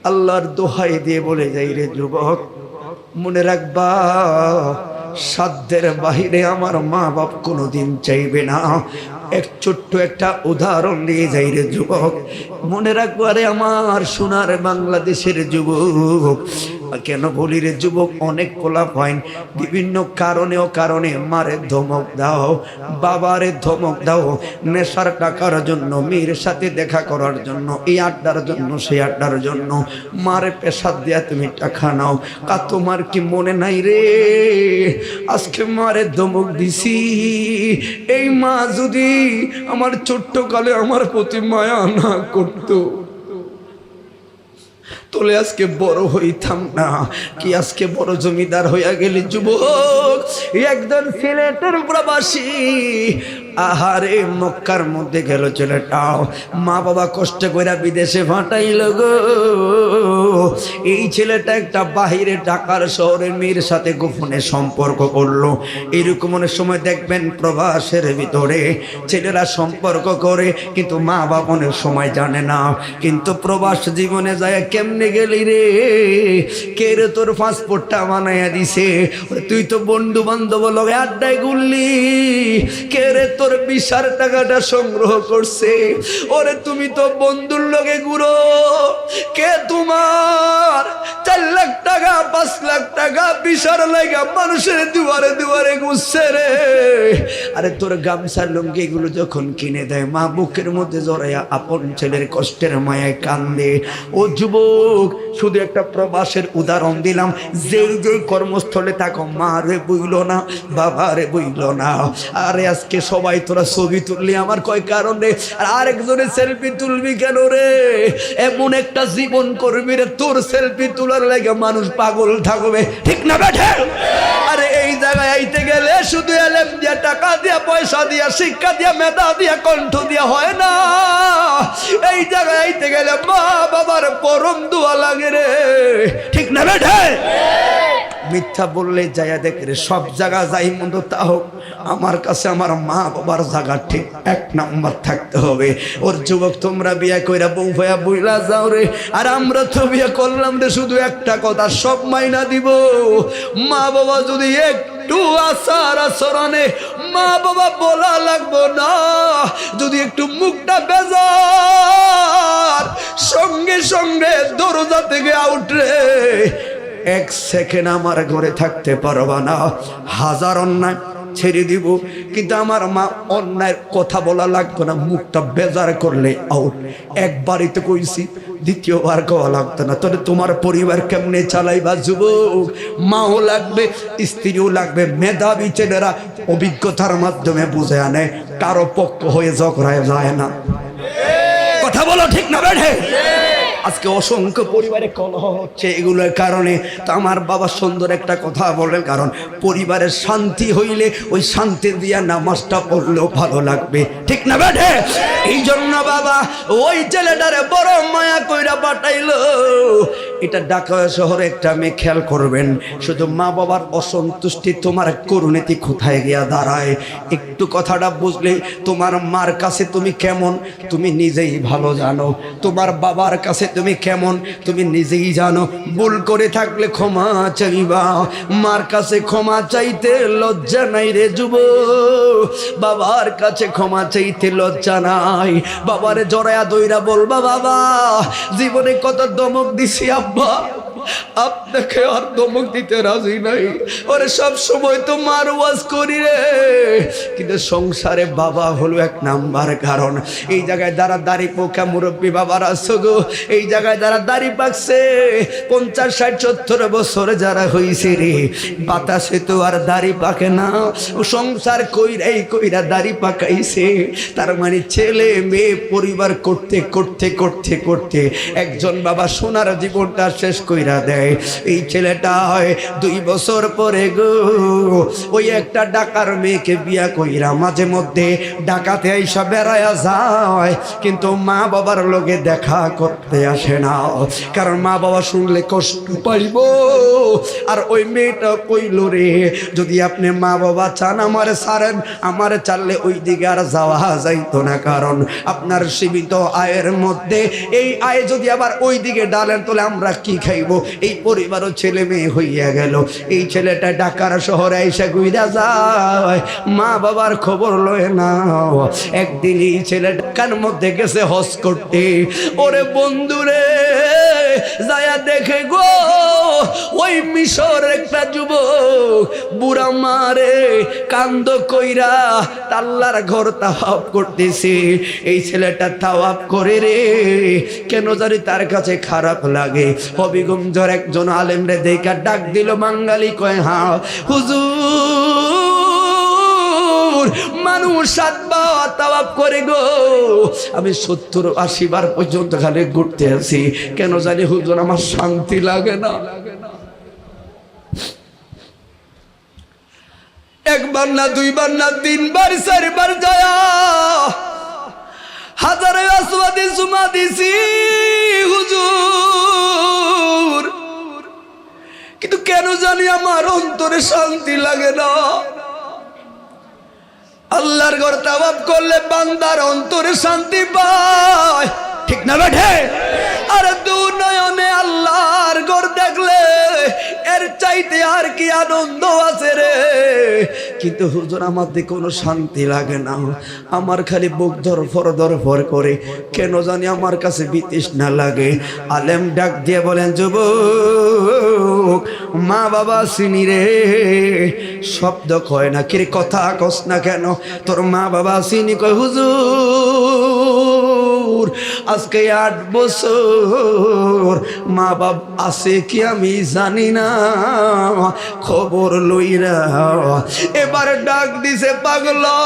আল্লাহর দোহাই দিয়ে বলে যাই রে যুবক, মনে রাখবা সাধ্যের বাহিরে আমার মা বাপ কোনোদিন চাইবে না। এক ছোট্ট একটা উদাহরণ দিয়ে যাই রে যুবক, মনে রাখবো রে আমার সোনার বাংলাদেশের যুবক। কেন বলি রে যুবক, অনেক পোলা পয়েন্ট বিভিন্ন কারণে মারে ধমক দাও, বাবারে ধমক দাও, নেশার টাকার জন্য, মেয়ের সাথে দেখা করার জন্য, এই আড্ডার জন্য, সেই আড্ডার জন্য মারে পেশাদ দিয়া তুমি টাকা নাও। কা তোমার কি মনে নাই রে আজকে মারে ধমক দিছি, এই মা যদি আমার ছোট্ট কালে আমার প্রতি মায়া না করতো, তোলে আজকে বড় হইতাম না কি, আজকে বড় জমিদার হইয়া গেলি যুবক। একজন সিলেটের প্রবাসী আহারে মক্কার মধ্যে গেল ছেলেটাও, মা বাবা কষ্ট করে বিদেশে ফাটাইল গো। এই ছেলেটা একটা বাহিরে ঢাকার শহরের মেয়ের সাথে গোপনে সম্পর্ক করলো। এরকম অনেক সময় দেখবেন প্রবাসের ভিতরে ছেলেরা সম্পর্ক করে কিন্তু মা বাবা অনেক সময় জানে না। কিন্তু প্রবাস জীবনে যায় কেমনে গেলি রে, কে রে তোর পাসপোর্টটা বানাইয়া দিছে, তুই তো বন্ধু বান্ধব লগে আড্ডায় ঘুরলি, কে রে তোর ভিসার টাকাটা সংগ্রহ করছে, ওরে তুমি তো বন্ধুর লগে ঘুরো, কে তোমার 4 লাখ টাকা 5 লাখ টাকা ভিসার লাগা মানুষের দুয়ারে দুয়ারে ঘুরছে রে। আরে তোর গামছা লুঙ্গি এগুলো যখন কিনে দেয় মা বুকের মধ্যে জড়াইয়া আপন ছেলের কষ্টের মায়ায় কান্দে। ও যুবক, শুধু একটা প্রবাসের উদাহরণ দিলাম, যেই যেই কর্মস্থলে থাকো মা রে বইল না, বাবা রে বইল না। আরে আজকে সবাই তোরা ছবি তুললি আমার কয় কারণে, আর আরেকজনের সেলফি তুলবি কেন রে? এমন একটা জীবন করবি রে তোর সেলফি তোলার লাগে মানুষ পাগল থাকবে, ঠিক না বেঠে? আরে এই জায়গায় আইতে গেলে শুধু এলেম দিয়া, টাকা দিয়া, পয়সা দিয়া, শিক্ষা দিয়া, মেধা দিয়া, কণ্ঠ দিয়া হয় না। এই জায়গায় আইতে গেলে মা বাবার পরম দোয়া লাগে রে, ঠিক না বেঠে? মিথ্যা বললে যাইয়া দেখে রে, সব জায়গা যাই মন্দ তা হোক, আমার কাছে আমার মা বাবার জায়গা ঠিক 1 নাম্বার থাকতে হবে। ওর যুবক, তোমরা বিয়ে কইরা বউ ভাইয়া বইলা যাও রে, আর আমরা তো বিয়ে করলাম রে শুধু একটা কথা, সব মাইনা দিব। মা বাবা যদি একটু আচার আচরণে মা বাবা বলা লাগবো না, যদি একটু মুখটা বেজার, সঙ্গে সঙ্গে দরজা থেকে আউট রে, 1 সেকেন্ড আমার ঘরে থাকতে পারবা না। হাজার অন্যায় ছেড়ে দিব, কিন্তু আমার মা অন্যায়ের কথা বলা লাগতো না, মুখটা বেজার করলে আউট। একবারই তো কইছি, দ্বিতীয়বার কওয়া লাগতো না। তাহলে তোমার পরিবার কেমনে চালাইবা যুবক? মাও লাগবে, স্ত্রীও লাগবে, মেধাবী ছেলেরা অভিজ্ঞতার মাধ্যমে বুঝে আনে, কারো পক্ষ হয়ে ঝগড়ায় যায় না। কথা বলো, ঠিক না বেঠে? আজকে অসংখ্য পরিবারে কলহ হচ্ছে এগুলোর কারণে। তো আমার বাবা সুন্দর একটা কথা বলেন, কারণ পরিবারের শান্তি হইলে ওই শান্তি দিয়া নামাজটা পড়লেও ভালো লাগবে, ঠিক না বেঠে? এই জন্য বাবা ওই ছেলেটারে বড় মায়া কইরা পাঠাইলো। এটা ঢাকা শহরে একটা মেয়ে, খেয়াল করবেন, শুধু মা বাবার অসন্তুষ্টি তোমার করুণীতি কোথায় গিয়া দাঁড়ায়। একটু কথাটা বুঝলে তোমার মার কাছে তুমি কেমন তুমি নিজেই ভালো জানো, তোমার বাবার কাছে তুমি কেমন তুমি নিজেই জানো। ভুল করে থাকলে ক্ষমা চাইবা, মার কাছে ক্ষমা চাইতে লজ্জা নাই রে যুবক, বাবার কাছে ক্ষমা চাইতে লজ্জা নাই। বাবারে জড়ায়া দইরা বলবা, বাবা জীবনে কত দমক দিছি আব্বা, আপনাকে আর ধমক দিতে রাজি নাই। ওরে সব সময় তো মার ওয়াজ করি রে, কিন্তু সংসারে বাবা হলো 1 নাম্বার কারণ। এই জায়গায় যারা দাড়ি পোকা মুরব্বী বাবার আছো গো, এই জায়গায় যারা দাড়ি পাকছে 50, 60, 70 বছর যারা হইছে রে, বাতাসে তো আর দাড়ি পাকে না, সংসার কইরাই কইরা দাড়ি পাকাইছে। তার মানে ছেলে মেয়ে পরিবার করতে করতে করতে করতে একজন বাবা সোনার জীবনটা শেষ কইরা দেয়। এই ছেলেটা হয় 2 বছর পরে গো ওই একটা ডাকার মেয়েকে বিয়া কইরা মাঝে মধ্যে ডাকাতে আইসা বেড়ায়া যায়, কিন্তু মা বাবার লগে দেখা করতে আসে না, কারণ মা বাবা শুনলে কষ্ট পাইব। আর ওই মেয়েটা কইল রে, যদি আপনি মা বাবা চান আমারে ছাড়েন, আমারে চাললে ওই দিকে আর যাওয়া যাইতো না, কারণ আপনার সীমিত আয়ের মধ্যে এই আয় যদি আবার ওই দিকে ডালেন তাহলে আমরা কি খাইব? এই পরিবারও ছেলে মেয়ে হইয়া গেল। এই ছেলেটা ঢাকার শহরে এসে ঘুরে যায়, মা বাবার খবর লয় না। একদিন এই ছেলে ঢাকার মধ্যে গেছে হজ করতে। ওরে বন্ধুরে যায়া দেখে গো ওই মিশর একটা যুবক বুড়া মারে কান্দ কইরা আল্লাহর ঘর তাওয়াফ করতেছে। এই ছেলেটা তাওয়াফ করে রে, কেন জানি তার কাছে খারাপ লাগে। হবিগঞ্জের একজন আলেম রে দেখা ডাক দিল, বাঙালি কয় হ্যাঁ হুজুর, মানুষ 7 বার তাওয়াফ করে গো, আমি 70-80 বার পর্যন্ত খালি ঘুরতে আছি, কেন জানি হুজুর আমার শান্তি লাগে না। একবার না, 2 বার না, 3 বার 4 বার যায় হাজারে আসওয়াদে জুমা দিছি হুজুর, কিন্তু কেন জানি আমার অন্তরে শান্তি লাগে না। আল্লাহর ঘর তাওয়াফ করলে বান্দার অন্তরে শান্তি পায়, ঠিক না বেঠে? আর দুনয়নে আল্লাহর ঘর দেখলে এর চাইতে আর কি আনন্দ আছে রে। কিন্তু হুজুর আমাদের কোনো শান্তি লাগে না, আমার খালি বুক ধরফর করে, কেন জানি আমার কাছে বিতৃষ্ণা লাগে। আলেম ডাক দিয়ে বলেন, যুবক মা বাবা চিনি রে? শব্দ কয় না, কি কথা কস না কেন? তোর মা বাবা চিনি? কয় হুজুর আজকে 8 বছর মা বাপ আছে কি আমি জানি না, খবর লইরা। এবার ডাক দিছে, পাগলা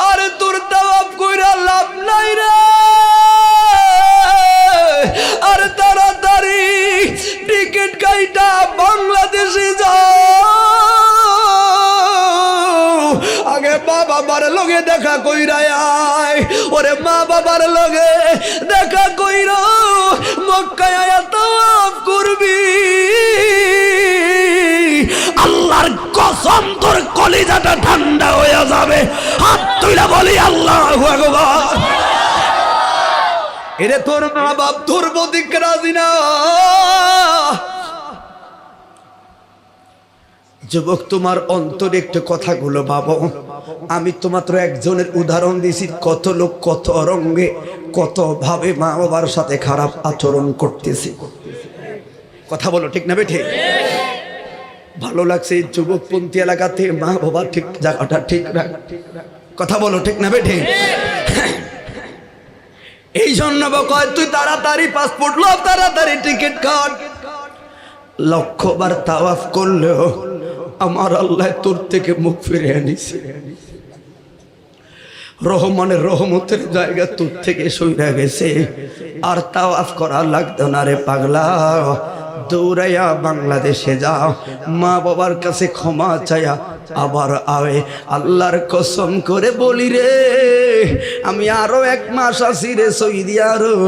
আর তোর তাওয়াফ কইরা লাভ নাই রে, আর তাড়াতাড়ি টিকিট কাইটা বাংলাদেশে যাও, আগে মা বাবার লগে দেখা কইরা আয়। ওরে মা বাবার লগে দেখা কইরা মক্কায় আয়া তাওয়াফ করবি, আল্লাহর কসম তোর কলিজাটা ঠান্ডা হয়ে যাবে। হাত তুইলা বলি আল্লাহু আকবার। এরে তোর মা বাপ তোর প্রতি রাজি না। যুবক তোমার অন্তরে একটু কথাগুলো ভাবো। আমি তো মাত্র একজনের উদাহরণ দিয়েছি, কত লোক কত রঙে কত ভাবে মা বাবার সাথে খারাপ আচরণ করতেছে। কথা বলো, ঠিক না বেঠে? ভালো লাগছে যুবকপন্থী এলাকাতে মা বাবা ঠিক জায়গাটা ঠিক রাখ। কথা বলো, ঠিক না বেঠে? এই জন্য কয় তুই তাড়াতাড়ি পাসপোর্ট লো, তাড়াতাড়ি টিকিট কাট। 100 বার তাওয়াফ করলেও আমার আল্লাহ তোর থেকে মুখ ফিরে আনিছে। রহমানের রহমতের জায়গা তোর থেকে সইরা গেছে, আর তাওয়াফ করা লাগতো না রে পাগলা। দৌড়াইয়া বাংলাদেশে যাও, মা বাবার কাছে ক্ষমা চাইয়া আবার আবে। আল্লাহর কসম করে বলি রে, আমি আরো 1 মাস আছি রে সৌদি আরব।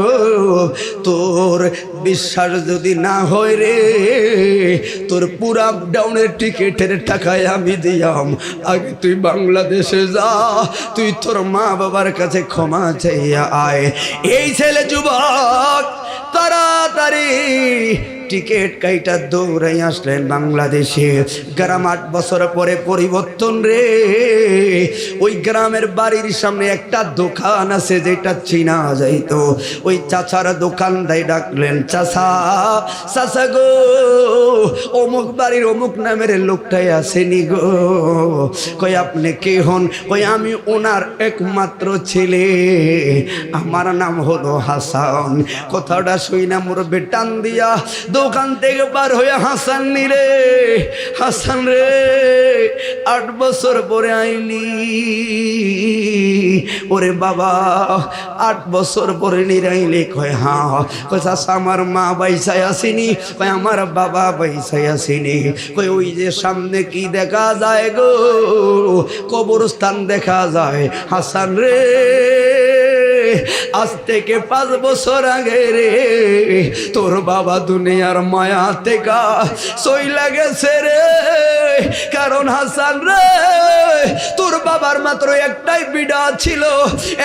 তোর বিশ্বাস যদি না হয় রে, তোর পুরা আপ ডাউনের টিকিটের টাকায় আমি দিয়াম। আগে তুই বাংলাদেশে যা, তুই তোর মা বাবার কাছে ক্ষমা চাইয়া আয়। এই ছেলে যুবক তাড়াতাড়ি টিকিট কাইটা দৌড়াই আসলেন বাংলাদেশে। গ্রাম 8 বছর পরে পরিবর্তন রে। ওই গ্রামের বাড়ির সামনে একটা দোকান আছে যেটা চিনা যাইতো। ওই চাচার দোকান দাই ডাকলেন, চাচা চাচা গো, অমুক বাড়ির অমুক নামের লোকটাই আসেনি গো। কই আপনি কে হন? কই আমি ওনার একমাত্র ছেলে, আমার নাম হলো হাসান। কথাটা শুই না মোর বেটান দিয়া দোকান থেকে বার হয়ে হাসান নি রে, হাসান রে 8 বছর পরে আইলি। ওরে বাবা 8 বছর পরে নিরাইলি? কয় হ্যাঁ। কয় চাচা আমার মা বাইসায় আসেনি? কয় আমার বাবা বাইসায় আসেনি। কয় ওই যে সামনে কি দেখা যায় গো? কবরস্থান দেখা যায়। হাসান রে আজ থেকে 5 বছর আগে রে তোর বাবা দুনিয়ার মায়া থেকে চইলা গেছে রে। কারণ হাসান রে তোর বাবার মাত্র একটাই বিড়া ছিল,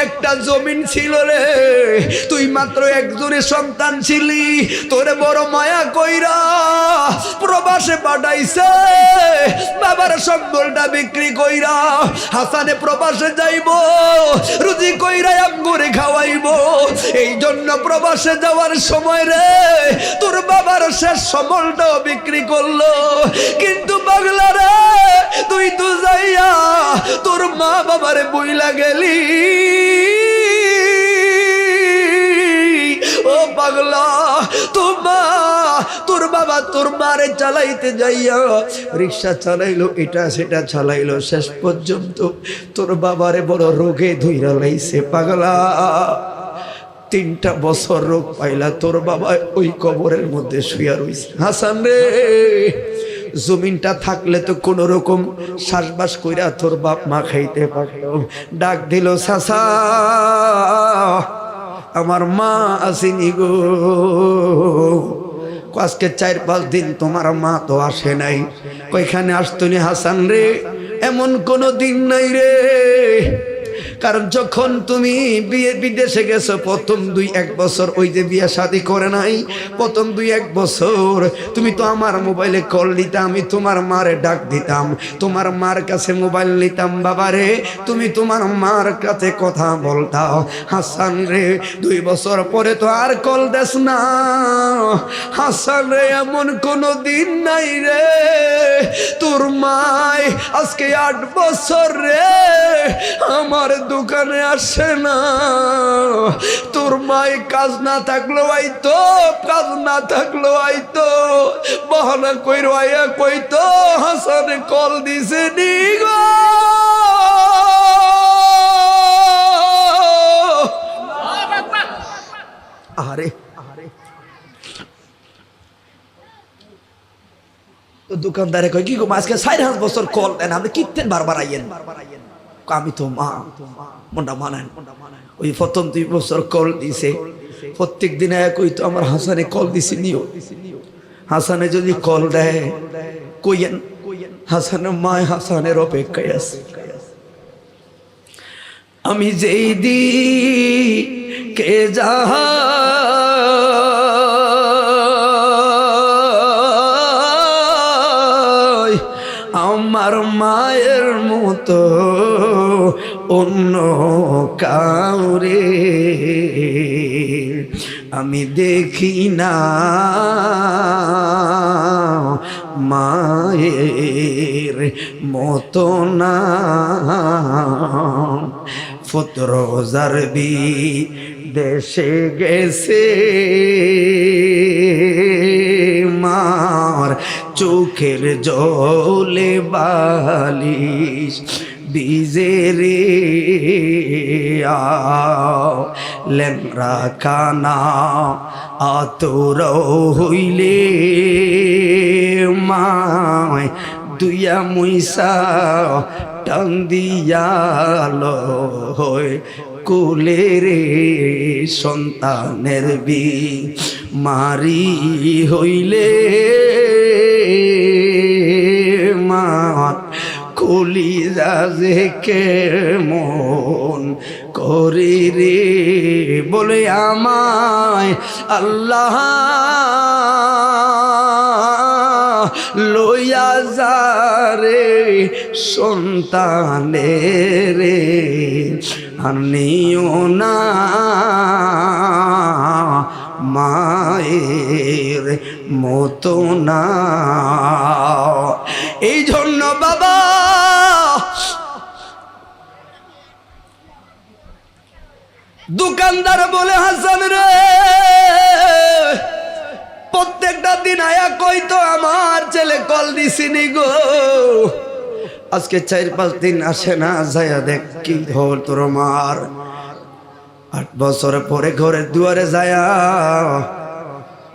একটা জমিন ছিল রে। তুই মাত্র একজনের সন্তান ছিলি, তোরে বড় মায়া কইরা প্রবাসে পাঠাইছে। বাবার সম্বলটা বিক্রি কইরা হাসানে প্রবাসে যাইব, রুজি কইরা আমগুরে খাওয়াইব। এই জন্য প্রবাসে যাওয়ার সময় রে তোর বাবার শেষ সম্বলটাও বিক্রি করলো। কিন্তু পাগলা রে তুই তো যাইয়া তোর মা বাবারে বইলা গেলি। ও পাগলা, তোর বাবা তোর মারে চালাইতে যাইয়া রিক্সা চালাইলো, এটা সেটা চালাইলো, শেষ পর্যন্ত তোর বাবারে বড় রোগে ধইরা লাইছে পাগলা। 3টা বছর রোগ পাইলা, তোর বাবা ওই কবরের মধ্যে শুয়া রইছে। হাসান রে, জমিনটা থাকলে তো কোন রকম শ্বাসবাস কইরা তোর বাপ মা খাইতে পারত। ডাক দিল, চাচা আমার মা আসেনি গো। আজকে 4-5 দিন তোমার মা তো আসে নাই। কইখানে আসতো নি হাসান রে? এমন কোন দিন নাই রে, কারণ যখন তুমি বিদেশে গেছো প্রথম 2-1 বছর, ওই যে বিয়ে শাদী করে নাই, প্রথম 2-1 বছর তুমি তো আমার মোবাইলে কল দিতাম, আমি তোমার মারে ডাক দিতাম, তোমার মার কাছে মোবাইল নিতাম। বাবারে, তুমি তোমার মার কাছে কথা বলতাও। হাসান রে, 2 বছর পরে তো আর কল দেস না। হাসান রে, এমন কোন দিন নাই রে তোর মায় আজকে 8 বছর রে আমার দোকানে আসে না। তোর মায় কাজ না থাকলো আইতো, কাজ না থাকলো আইতো, বাহানা কইরো আইয়া কইতো হাসানে কল দিছে নি গো। আরে তো দোকানদারে কয় কি গো আজকে 4-5 বছর কল দেন, আপনি কিতেন বারবার আইয়েন? আমি তো মা মনটা মানান। ওই প্রথম 2 বছর কল দিছে, প্রত্যেক দিন এক কইতো আমার হাসানে কল দিছি নিও। হাসানে যদি কল দেয় কইয়েন হাসানের মা হাসানের অপেক্ষায় আছে। আমি যেই দিকে যাহা আমার মায়ের মতো অন্য কাউরে আমি দেখি না, মায়ের মতো না। ফুতরোজার দেশে গেছে মার চোখের জলে বালিশ বিজে রে লেমরা কানা আতর হইলে মায় দুইয়া মুইসা টান দিয়ালো হয় কোলে রে সন্তানের বি মারি হইলে মা কলিজা যে কেমন করি রে বলে আমায় আল্লাহ লইয়া যারে সন্তানের রে আনিও না মায়ের মতো না। এই জন্য বাবা দোকানদার বলে হাসান রে প্রত্যেকটা দিন আয়া কইতো আমার ছেলে কল দিছিনি গো, আজকে 4-5 দিন আসে না, যাইয়া দেখ কি হল তোর মার। 8 বছর পরে ঘরের দুয়ারে যায়া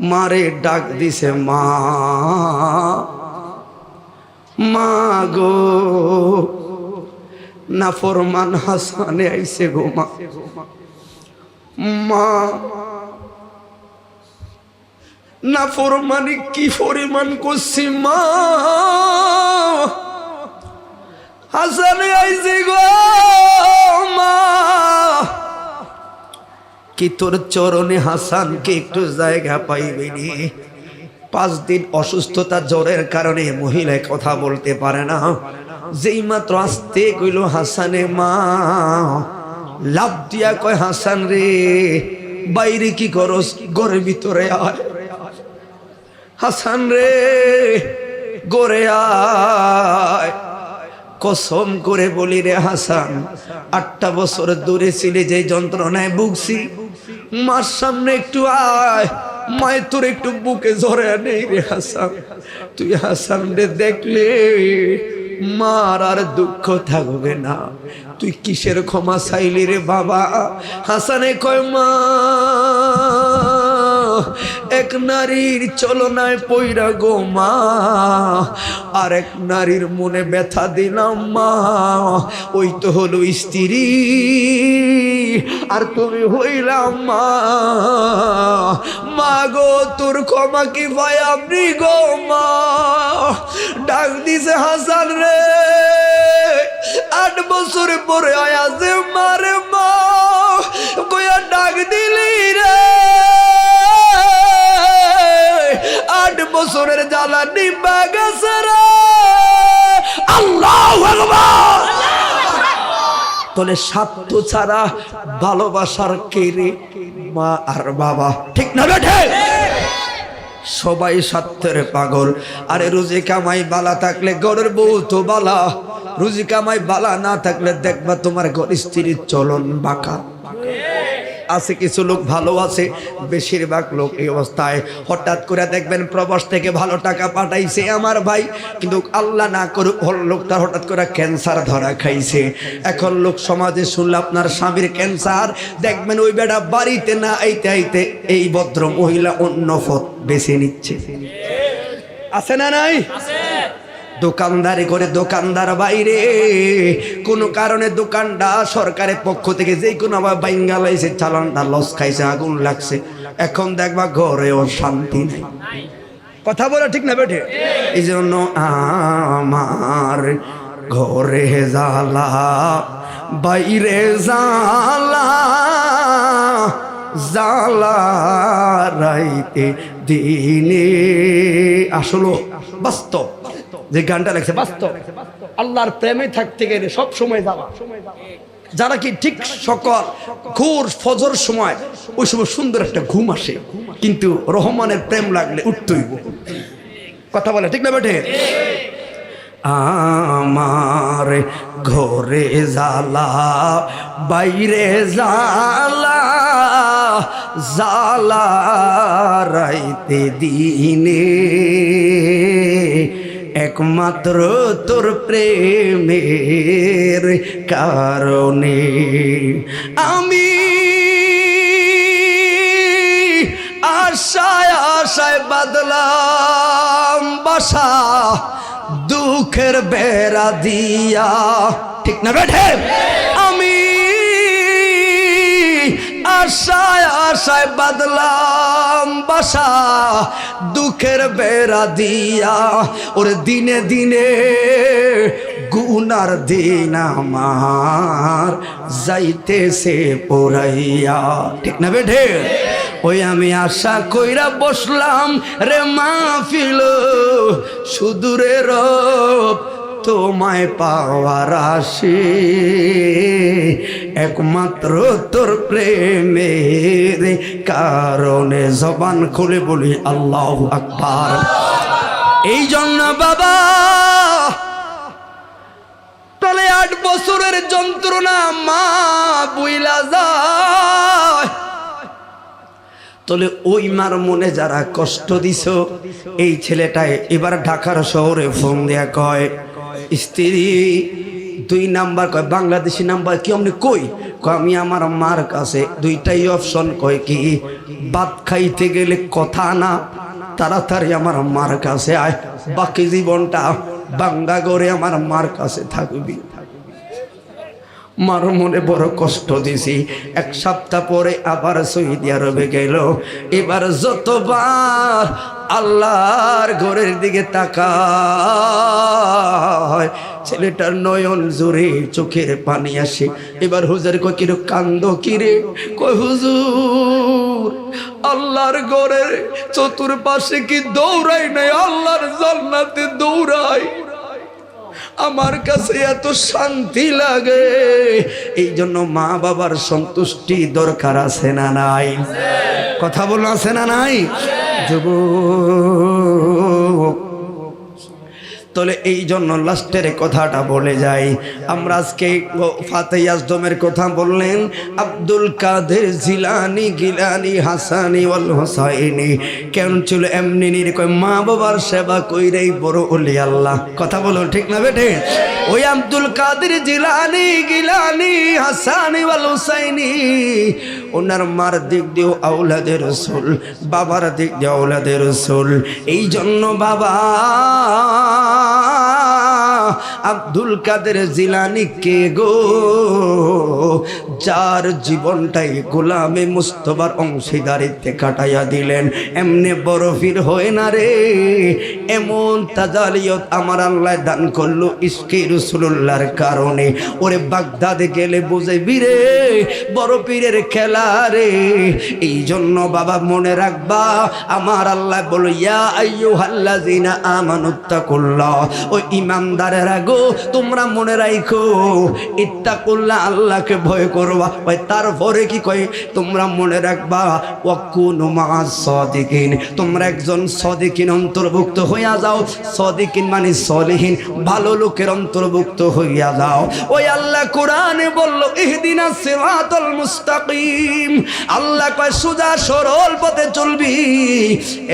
মারে ডাক দিছে, মা মা গো নাফরমান হাসানে আইছে গো মা, মা নাফরমানি কি পরিমাণ করছি মা, হাসানে আইছে গো মা। কি তোর চরণে হাসানকে একটু জায়গা পাইবেনি? 5 দিন অসুস্থতা জ্বরের কারণে মহিলায় কথা বলতে পারে না। যেই মাত্র আসতে কইল হাসানে মা, লাভ দিয়া কয় হাসান রে বাইরে কি করস, ঘরের ভিতরে আয়। হাসান রে ঘরে আয়। কসম করে বলি রে হাসান, 8টা বছর দূরে ছিলে যে যন্ত্রণায় ভুগছি মার সামনে একটু আয়, মায়ের তোর একটু বুকে জড়ে নেই রে হাসান। তুই হাসান রে দেখলে মার আর দুঃখ থাকবে না। তুই কিসের ক্ষমা চাইলি রে বাবা? হাসানে কয় মা, এক নারীর চলনায় পইরা গো মা, আর এক নারীর মনে ব্যথা দিলাম মা, ওই তো হলো স্ত্রী আর তুমি হইলাম মা। মা গো তোর ক্ষমা কি ভাই আপনি গো মা? ডাক দিছে হাসান রে, 8 বছর পরে আয়াছে মারে মা, কইয়া ডাক দিলি রে, 8 বছরের জ্বালা নিবা গেছে রে। আল্লাহু আকবার। তাহলে স্বার্থ ছাড়া ভালোবাসার কে রে? মা আর বাবা, ঠিক না বেঠে? সবাই স্বার্থের পাগল। আরে রুজি কামাই বালা থাকলে ঘরের বউ তো বালা, রুজি কামাই বালা না থাকলে দেখবা তোমার ঘর স্ত্রীর চলন বাঁকা। আছে কিছু লোক ভালো আছে, বেশিরভাগ লোক এই অবস্থায়। হঠাৎ করে দেখবেন প্রবাস থেকে ভালো টাকা পাঠাইছে আমার ভাই, কিন্তু আল্লাহ না করুক লোকটা হঠাৎ করে ক্যান্সার ধরা খাইছে। এখন লোক সমাজে শুনলে আপনার স্বামীর ক্যান্সার, দেখবেন ওই বেটা বাড়িতে না আইতে আইতে এই ভদ্র মহিলা অন্য পথ বেছে নিচ্ছে। আছে না নাই? দোকানদারি করে দোকানদার বাইরে কোনো কারণে দোকানটা সরকারের পক্ষ থেকে যে কোনো আবার বাইঙ্গা লাইছে, চালানটা লস খাইছে, আগুন লাগছে, এখন দেখবা ঘরেও শান্তি নেই। কথা বলে ঠিক না বেঠে? এই জন্য আমার ঘরে জ্বালা বাইরে জ্বালা, জ্বালা রাইতে দিনে। আসলে বাস্তব যে গানটা লেখছে বাস্তব। আল্লাহর প্রেমে থাকতে গেলে সব সময় যাওয়া। যারা কি ঠিক সকাল ঘোর ফজর সময়, ওই সময় সুন্দর একটা ঘুম আসে, কিন্তু রহমানের প্রেম লাগলে উঠতেই। কথা বলে ঠিক না বেঠে? আমার ঘরে জ্বালা বাইরে জ্বালা, জ্বালা রাইতে দিনে, একমাত্র তোর প্রেমের কারণে আমি আশায় আশায় বাদলাম বাসা, দুঃখের বেড়া দিয়া। ঠিক না বেঠে? আমি আশায় আশায় বাদলাম বাসা, দুঃখের বেড়া দিয়া। ওরে দিনে দিনে গুনার দিন আমার যাইতেছে পোড়াইয়া। ঠিক না বেঠে? ওই আমি আশা কইরা বসলাম রে মাহফিল, সুদূরে রব তোমায় পাওয়ার আসে, একমাত্র তোর প্রেমের কারণে। জবান খুলে বলি আল্লাহু আকবার। এই জন্য বাবা, তাহলে 8 বছরের যন্ত্রণা মা বুইলা যায়, তাহলে ওই মার মনে যারা কষ্ট দিছ, এই ছেলেটাই এবার ঢাকার শহরে ফোন দেয়া কয়, স্ত্রী 2 নাম্বার কয়, বাংলাদেশি নাম্বার কি আপনি কই? আমি আমার মার কাছে। 2টাই অপশন, কয় কি ভাত খাইতে গেলে কথা না, তাড়াতাড়ি আমার মার কাছে আয়, বাকি জীবনটা বাংলা করে আমার মার কাছে থাকবি। মার মনে বড় কষ্ট দিছি। 1 সপ্তাহ পরে আবার সৌদি আরবে গেল। এবার যতবার আল্লাহর ঘরের দিকে তাকায়, ছেলেটার নয়ন জুড়ে চোখের পানি আসে। এবার হুজুর কয়, কিরে কান্দ কিরে? কয় হুজুর, আল্লাহর ঘরের চতুর্পাশে কি দৌড়াই নাই, আল্লাহর জান্নাতে দৌড়াই। আমার কাছে এত শান্তি লাগে। এই জন্য মা বাবার সন্তুষ্টি দরকার আছে না নাই? কথা বলো, আছে না নাই? যুবক, তাহলে এই জন্য লাস্টের কথাটা বলে যাই আমরা। আজকে ফাতেহ আজমের কথা বললেন, আব্দুল কাদের জিলানি গিলানি হাসানি ওয়াল হুসাইনি কেন ছিল এমনি নির্কয় মা বাবার সেবা কইরেই বড় ওলি আল্লাহ। কথা বলুন ঠিক না বেটে? ওই আব্দুল কাদের জিলানি গিলানি হাসানি ওয়াল হুসাইনি ওনার মার দিক দিয়ে আওলাদে রাসূল, বাবার দিক দিয়ে আওলাদে রাসূল। এই জন্য বাবা আব্দুল কাদের জিলানি কে গো, যার জীবনটাই গোলামে মুস্তফার অংশীদারিত্বে কাটাইয়া দিলেন। এমনি বড় পীর হয় না রে, এমন তাজালিয়ত আমার আল্লাহ দান করলো ইশকে রাসূলুল্লাহর কারণে। ওরে বাগদাদে গেলে বুঝাইবি রে বড় পীরের খেলা রে। এই জন্য বাবা মনে রাখবা আমার আল্লাহ বলো ইয়া আইয়ুহাল্লাযিনা আমানুত্তাকুল্লাহ, ও ইমানদারেরা গো তোমরা মনে রাখো ইত্তাকুল্লাহ, আল্লাহকে ভয় করবা। ওই তারপরে কি কয় তোমরা মনে রাখবা ওয়াকুনু মা'আস সাদিকিন, তোমরা একজন সাদিকিন অন্তর্ভুক্ত হইয়া যাও। সাদিকিন মানে সলিহিন, ভালো লোকের অন্তর্ভুক্ত হইয়া যাও। ওই আল্লাহ কোরআনে বলল ইহদিনাস সিরাতাল মুস্তাকিম, আল্লাহ কয় সোজা সরল পথে চলবি।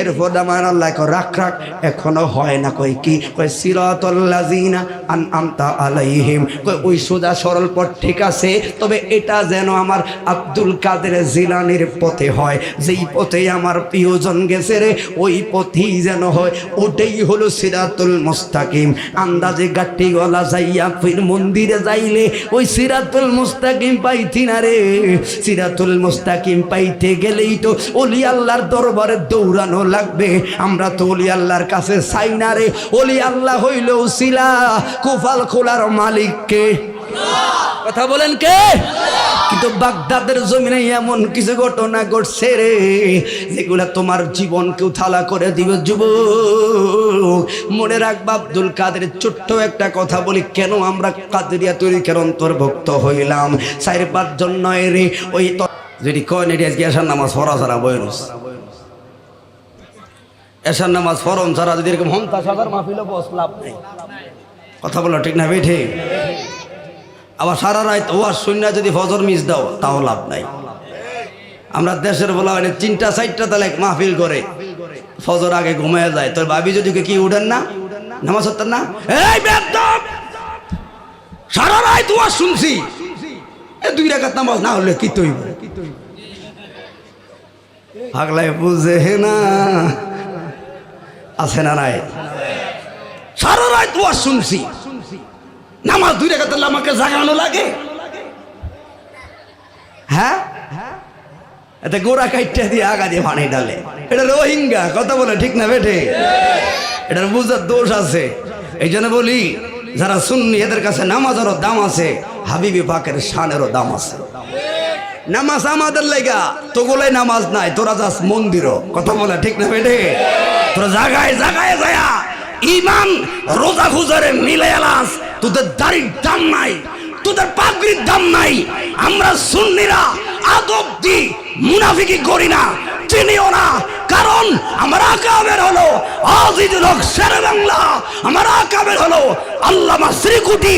এরপর আমার আল্লাহ কয় রাখ রাখ এখনো হয় না, কয় কি কয় সিরাতাল লাযিনা আনআমতা আলাইহিম, কয় ওই সোজা সরল পথ ঠিক আছে, তবে এটা যেন আমার আব্দুল কাদের জিলানির পথে হয়, যেই পথে আমার প্রিয়জন গেছে রে ওই পথেই যেন হয়। ওটাই হলো সিরাতুল মুস্তাকিম। আন্দাজে গাটি গলা যাইয়া ফির মন্দিরে যাইলে ওই সিরাতুল মুস্তাকিম পাইতি না রে। সিরাতুল মুস্তাকিম পাইতে গেলেই তো ওলি আল্লাহর দরবারে দৌড়ানো লাগবে। আমরা তো ওলি আল্লাহর কাছে চাই না রে, ওলি আল্লাহ হইল উসিলা, কুফাল খোলার মালিককে। কথা বলেন কে? কিন্তু বাগদাদের জমিনে এমন কিছু ঘটনা ঘটছে রে যেগুলা তোমার জীবনকেও থালা করে দিবে যুবক। মনে রাখবা আব্দুল কাদের ছোট্ট একটা কথা বলি, কেন আমরা কাদেরিয়া তরিকার অন্তর্ভুক্ত হইলাম? 4-5 জন নয় রে। ওই তো যদি কয় নেটি আজকে এশার নামাজ পড়া ছাড়া বয়স, এশার নামাজ ফরম ছাড়া যদি এরকম 50,000 মাহফিলে বস লাভ নেই। কথা বলো ঠিক না বেঠে? আবার সারা রাত ওয়াজ শূন্য যদি ফজর মিস দাও তাও লাভ নাই। আমরা দেশের বলা হয় 3টা-4টা তালেক মাহফিল করে ফজর আগে ঘুমায় যায়। তোর ভাবি যদি কি উঠেন না নামাজ হতেন না, এই বেদব সারা রাত ওয়াজ শুনছি, 2 রাকাত নামাজ না হলে কি তৈব পাগলায় বুঝে না আছে না নাই? সারা রাত ওয়াজ শুনছি, নামাজ 2 রাকাত আমাকে জাগানো লাগে? হ্যাঁ, এতে গোড়া কাইটা দিয়ে আগা দিয়ে পানি ডালে। এটা রোহিঙ্গা। কথা বলে ঠিক না বেঠে? এটার বুঝার দোষ আছে। এই জন্য বলি যারা সুন্নি এদের কাছে নামাজেরও দাম আছে, হাবিবি পাকের শানেরও দাম আছে। নামাজ আমাদের লেগা, তোগুলোই নামাজ নাই, তোরা যাস মন্দিরও। কথা বলে ঠিক না বেঠে? তোরা জাগায় জাগায় যায়া ইমান রোজা খুজারে মিলে এলাস, তোদের দাড়ির দাম নাই, তোদের পাগড়ির দাম নাই। আমরা সুন্নিরা আদব দি মুনাফিকি করি না, চিনিও না। কারণ আমার আকাবের হলো আজিজুল হক শেরে বাংলা, আমার আকাবের হলো আল্লামা শ্রীকুটি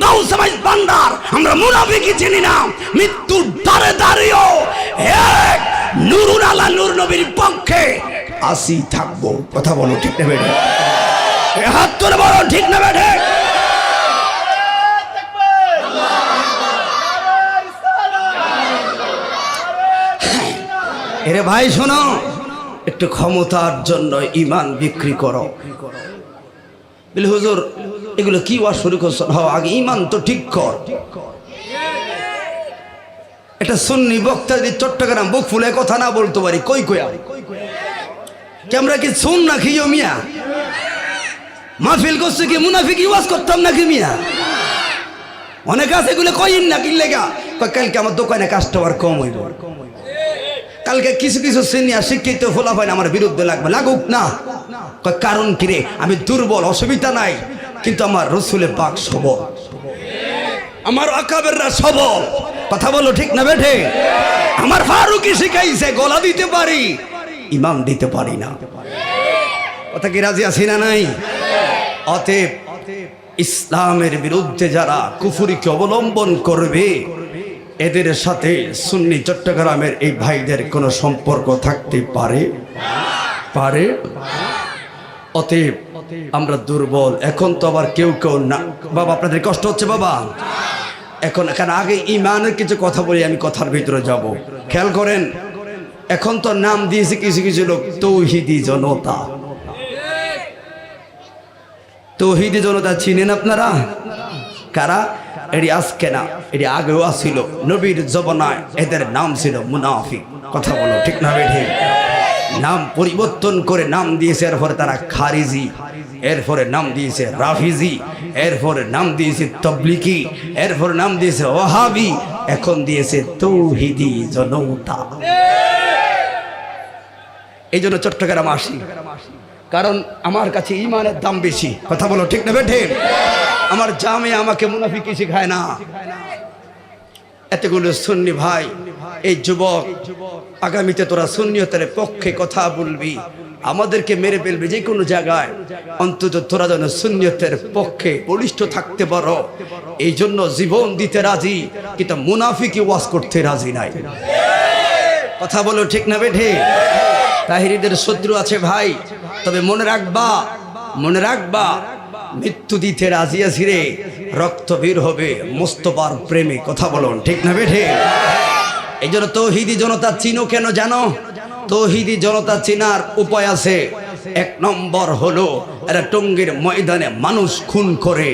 গাউসমাইজ বান্দার। আমরা মুনাফিকি চিনি না। মৃত্যুর দ্বারে দাঁড়িয়েও এক নুরুল আলা নূর নবীর পক্ষে আসি থাকবো। কথা বলো ঠিক না বেঠে? হাত তোলে বলো ঠিক না বেঠে? এরে ভাই শোনো, একটু ক্ষমতার জন্য ইমান বিক্রি করো বলে হুজুর এগুলো কি ওয়াজ শুরু করছো? আগে ইমান তো ঠিক কর। এটা সুন্নি বক্তা যদি চট্টগ্রাম বুক ফুলে কথা না বলতে পারি কই কয়া কি আমরা কি শুন না খেয়েও মিয়া মাহফিল করছে কি মুনাফিকি ওয়াজ করতাম নাকি মিয়া? অনেক আছে এগুলো কইন না কিনলে গা কালকে আমার দোকানে কাস্টমার কম হইব, কালকে কিছু কিছু সিনিয়র শিক্ষিত ফলাফল আমার বিরুদ্ধে লাগবে, লাগুক না। কারণ কিরে আমি দুর্বল, অসুবিধা নাই, কিন্তু আমার রসুলের পাক সবল, আমার আকাবেররা সবল। কথা বলো ঠিক না বেঠে? আমার ফারুকি শিখাইছে গলা দিতে পারি, ইমাম দিতে পারি না। কথা কি রাজি আছি না নাই? অতএব ইসলামের বিরুদ্ধে যারা কুফরিকে অবলম্বন করবে এদের সাথে সুন্নি চট্টগ্রামের এই ভাইদের কোনো সম্পর্ক থাকতে পারে। অতএব আমরা দুর্বল। এখন তো আবার কেউ না, বাবা আপনাদের কষ্ট হচ্ছে বাবা, এখন আগে ইমানের কিছু কথা বলি, আমি কথার ভিতরে যাব। খেয়াল করেন, এখন তো নাম দিয়েছে কিছু কিছু লোক তৌহিদি জনতা। তৌহিদি জনতা চিনেন আপনারা কারা? এটি আজকে না, এটি আগেও আসছিল। নবীর জমানায় এদের নাম ছিল মুনাফিক। কথা বলো ঠিক না বেঠিক? নাম পরিবর্তন করে নাম দিয়েছে, এরপরে তারা খারিজি, এরপরে নাম দিয়েছে রাফিজি, এরপরে নাম দিয়েছে তবলিগি, এরপরে নাম দিয়েছে ওয়াহাবি, এখন দিয়েছে তৌহিদি জনতা। এই জন্য চট্টগ্রাম আসি, কারণ আমার কাছে ইমানের দাম বেশি। কথা বলো ঠিক না বেঠিক? আমার জামে আমাকে মুনাফিকি শেখায় না। এতগুলো সুন্নি ভাই, এই যুবক, আগামীতে তোরা সুন্নিয়তের পক্ষে কথা বলবি, আমাদেরকে মেরে ফেলবি যে কোনো জায়গায়, অন্তত তোরা যেন সুন্নিয়তের পক্ষে বলিষ্ঠ থাকতে পারো, এই জন্য জীবন দিতে রাজি, কিন্তু মুনাফিকি ওয়াজ করতে রাজি নাই। কথা বলো ঠিক না বেঠে? তাহিরিদের শত্রু আছে ভাই, তবে মনে রাখবা মৃত্যু দিতে রাজি আছি রে, রক্ত বের হবে মোস্তফার প্রেমে। কথা বলুন ঠিক না বেঠে? এই জন্য তৌহিদি জনতা চিনো কেন জানো? তৌহিদি জনতা চিনার উপায় আছে। এক নম্বর হলো এরা টঙ্গীর ময়দানে মানুষ খুন করে,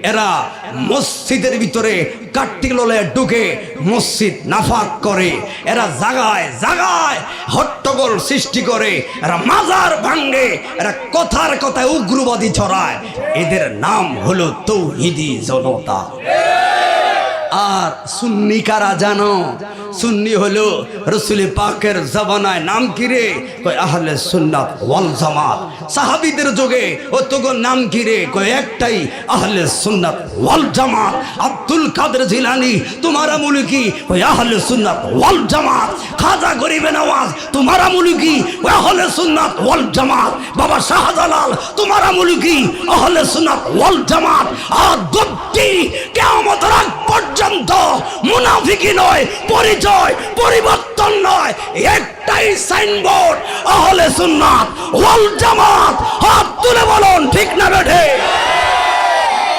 এরা মসজিদের ভিতরে কাট্টিললে ঢুকে মসজিদ নাফাক করে, এরা জাগায় জাগায় হট্টগোল সৃষ্টি করে, এরা মাজার ভাঙে, এরা কথার কথায় উগ্রবাদী ছড়ায়। এদের নাম হলো তৌহিদি জনতা। আর সুন্নি কারা জানো? সুন্নি হলো রাসূল পাকের জামানায় নাম কি রে? কয় আহলে সুন্নাত ওয়াল জামাত। সাহাবীদের যুগে ও তোগো নাম কি রে? কয় একটাই, আহলে সুন্নাত ওয়াল জামাত। আব্দুল কাদের জিলানী তোমারা মুলি কি? কয় আহলে সুন্নাত ওয়াল জামাত। খাজা গরিবে নওয়াজ তোমারা মুলি কি? কয় আহলে সুন্নাত ওয়াল জামাত। বাবা শাহজালাল তোমারা মুলি কি? আহলে সুন্নাত ওয়াল জামাত। আর দুটি কিয়ামতের আগ পর্যন্ত মুনাফিকি নয়, পরিচয় পরিবর্তন নয়, একটাই সাইনবোর্ড, আহলে সুন্নাত ওয়াল জামাত। হাত তুলে বলুন ঠিক না বেঠে?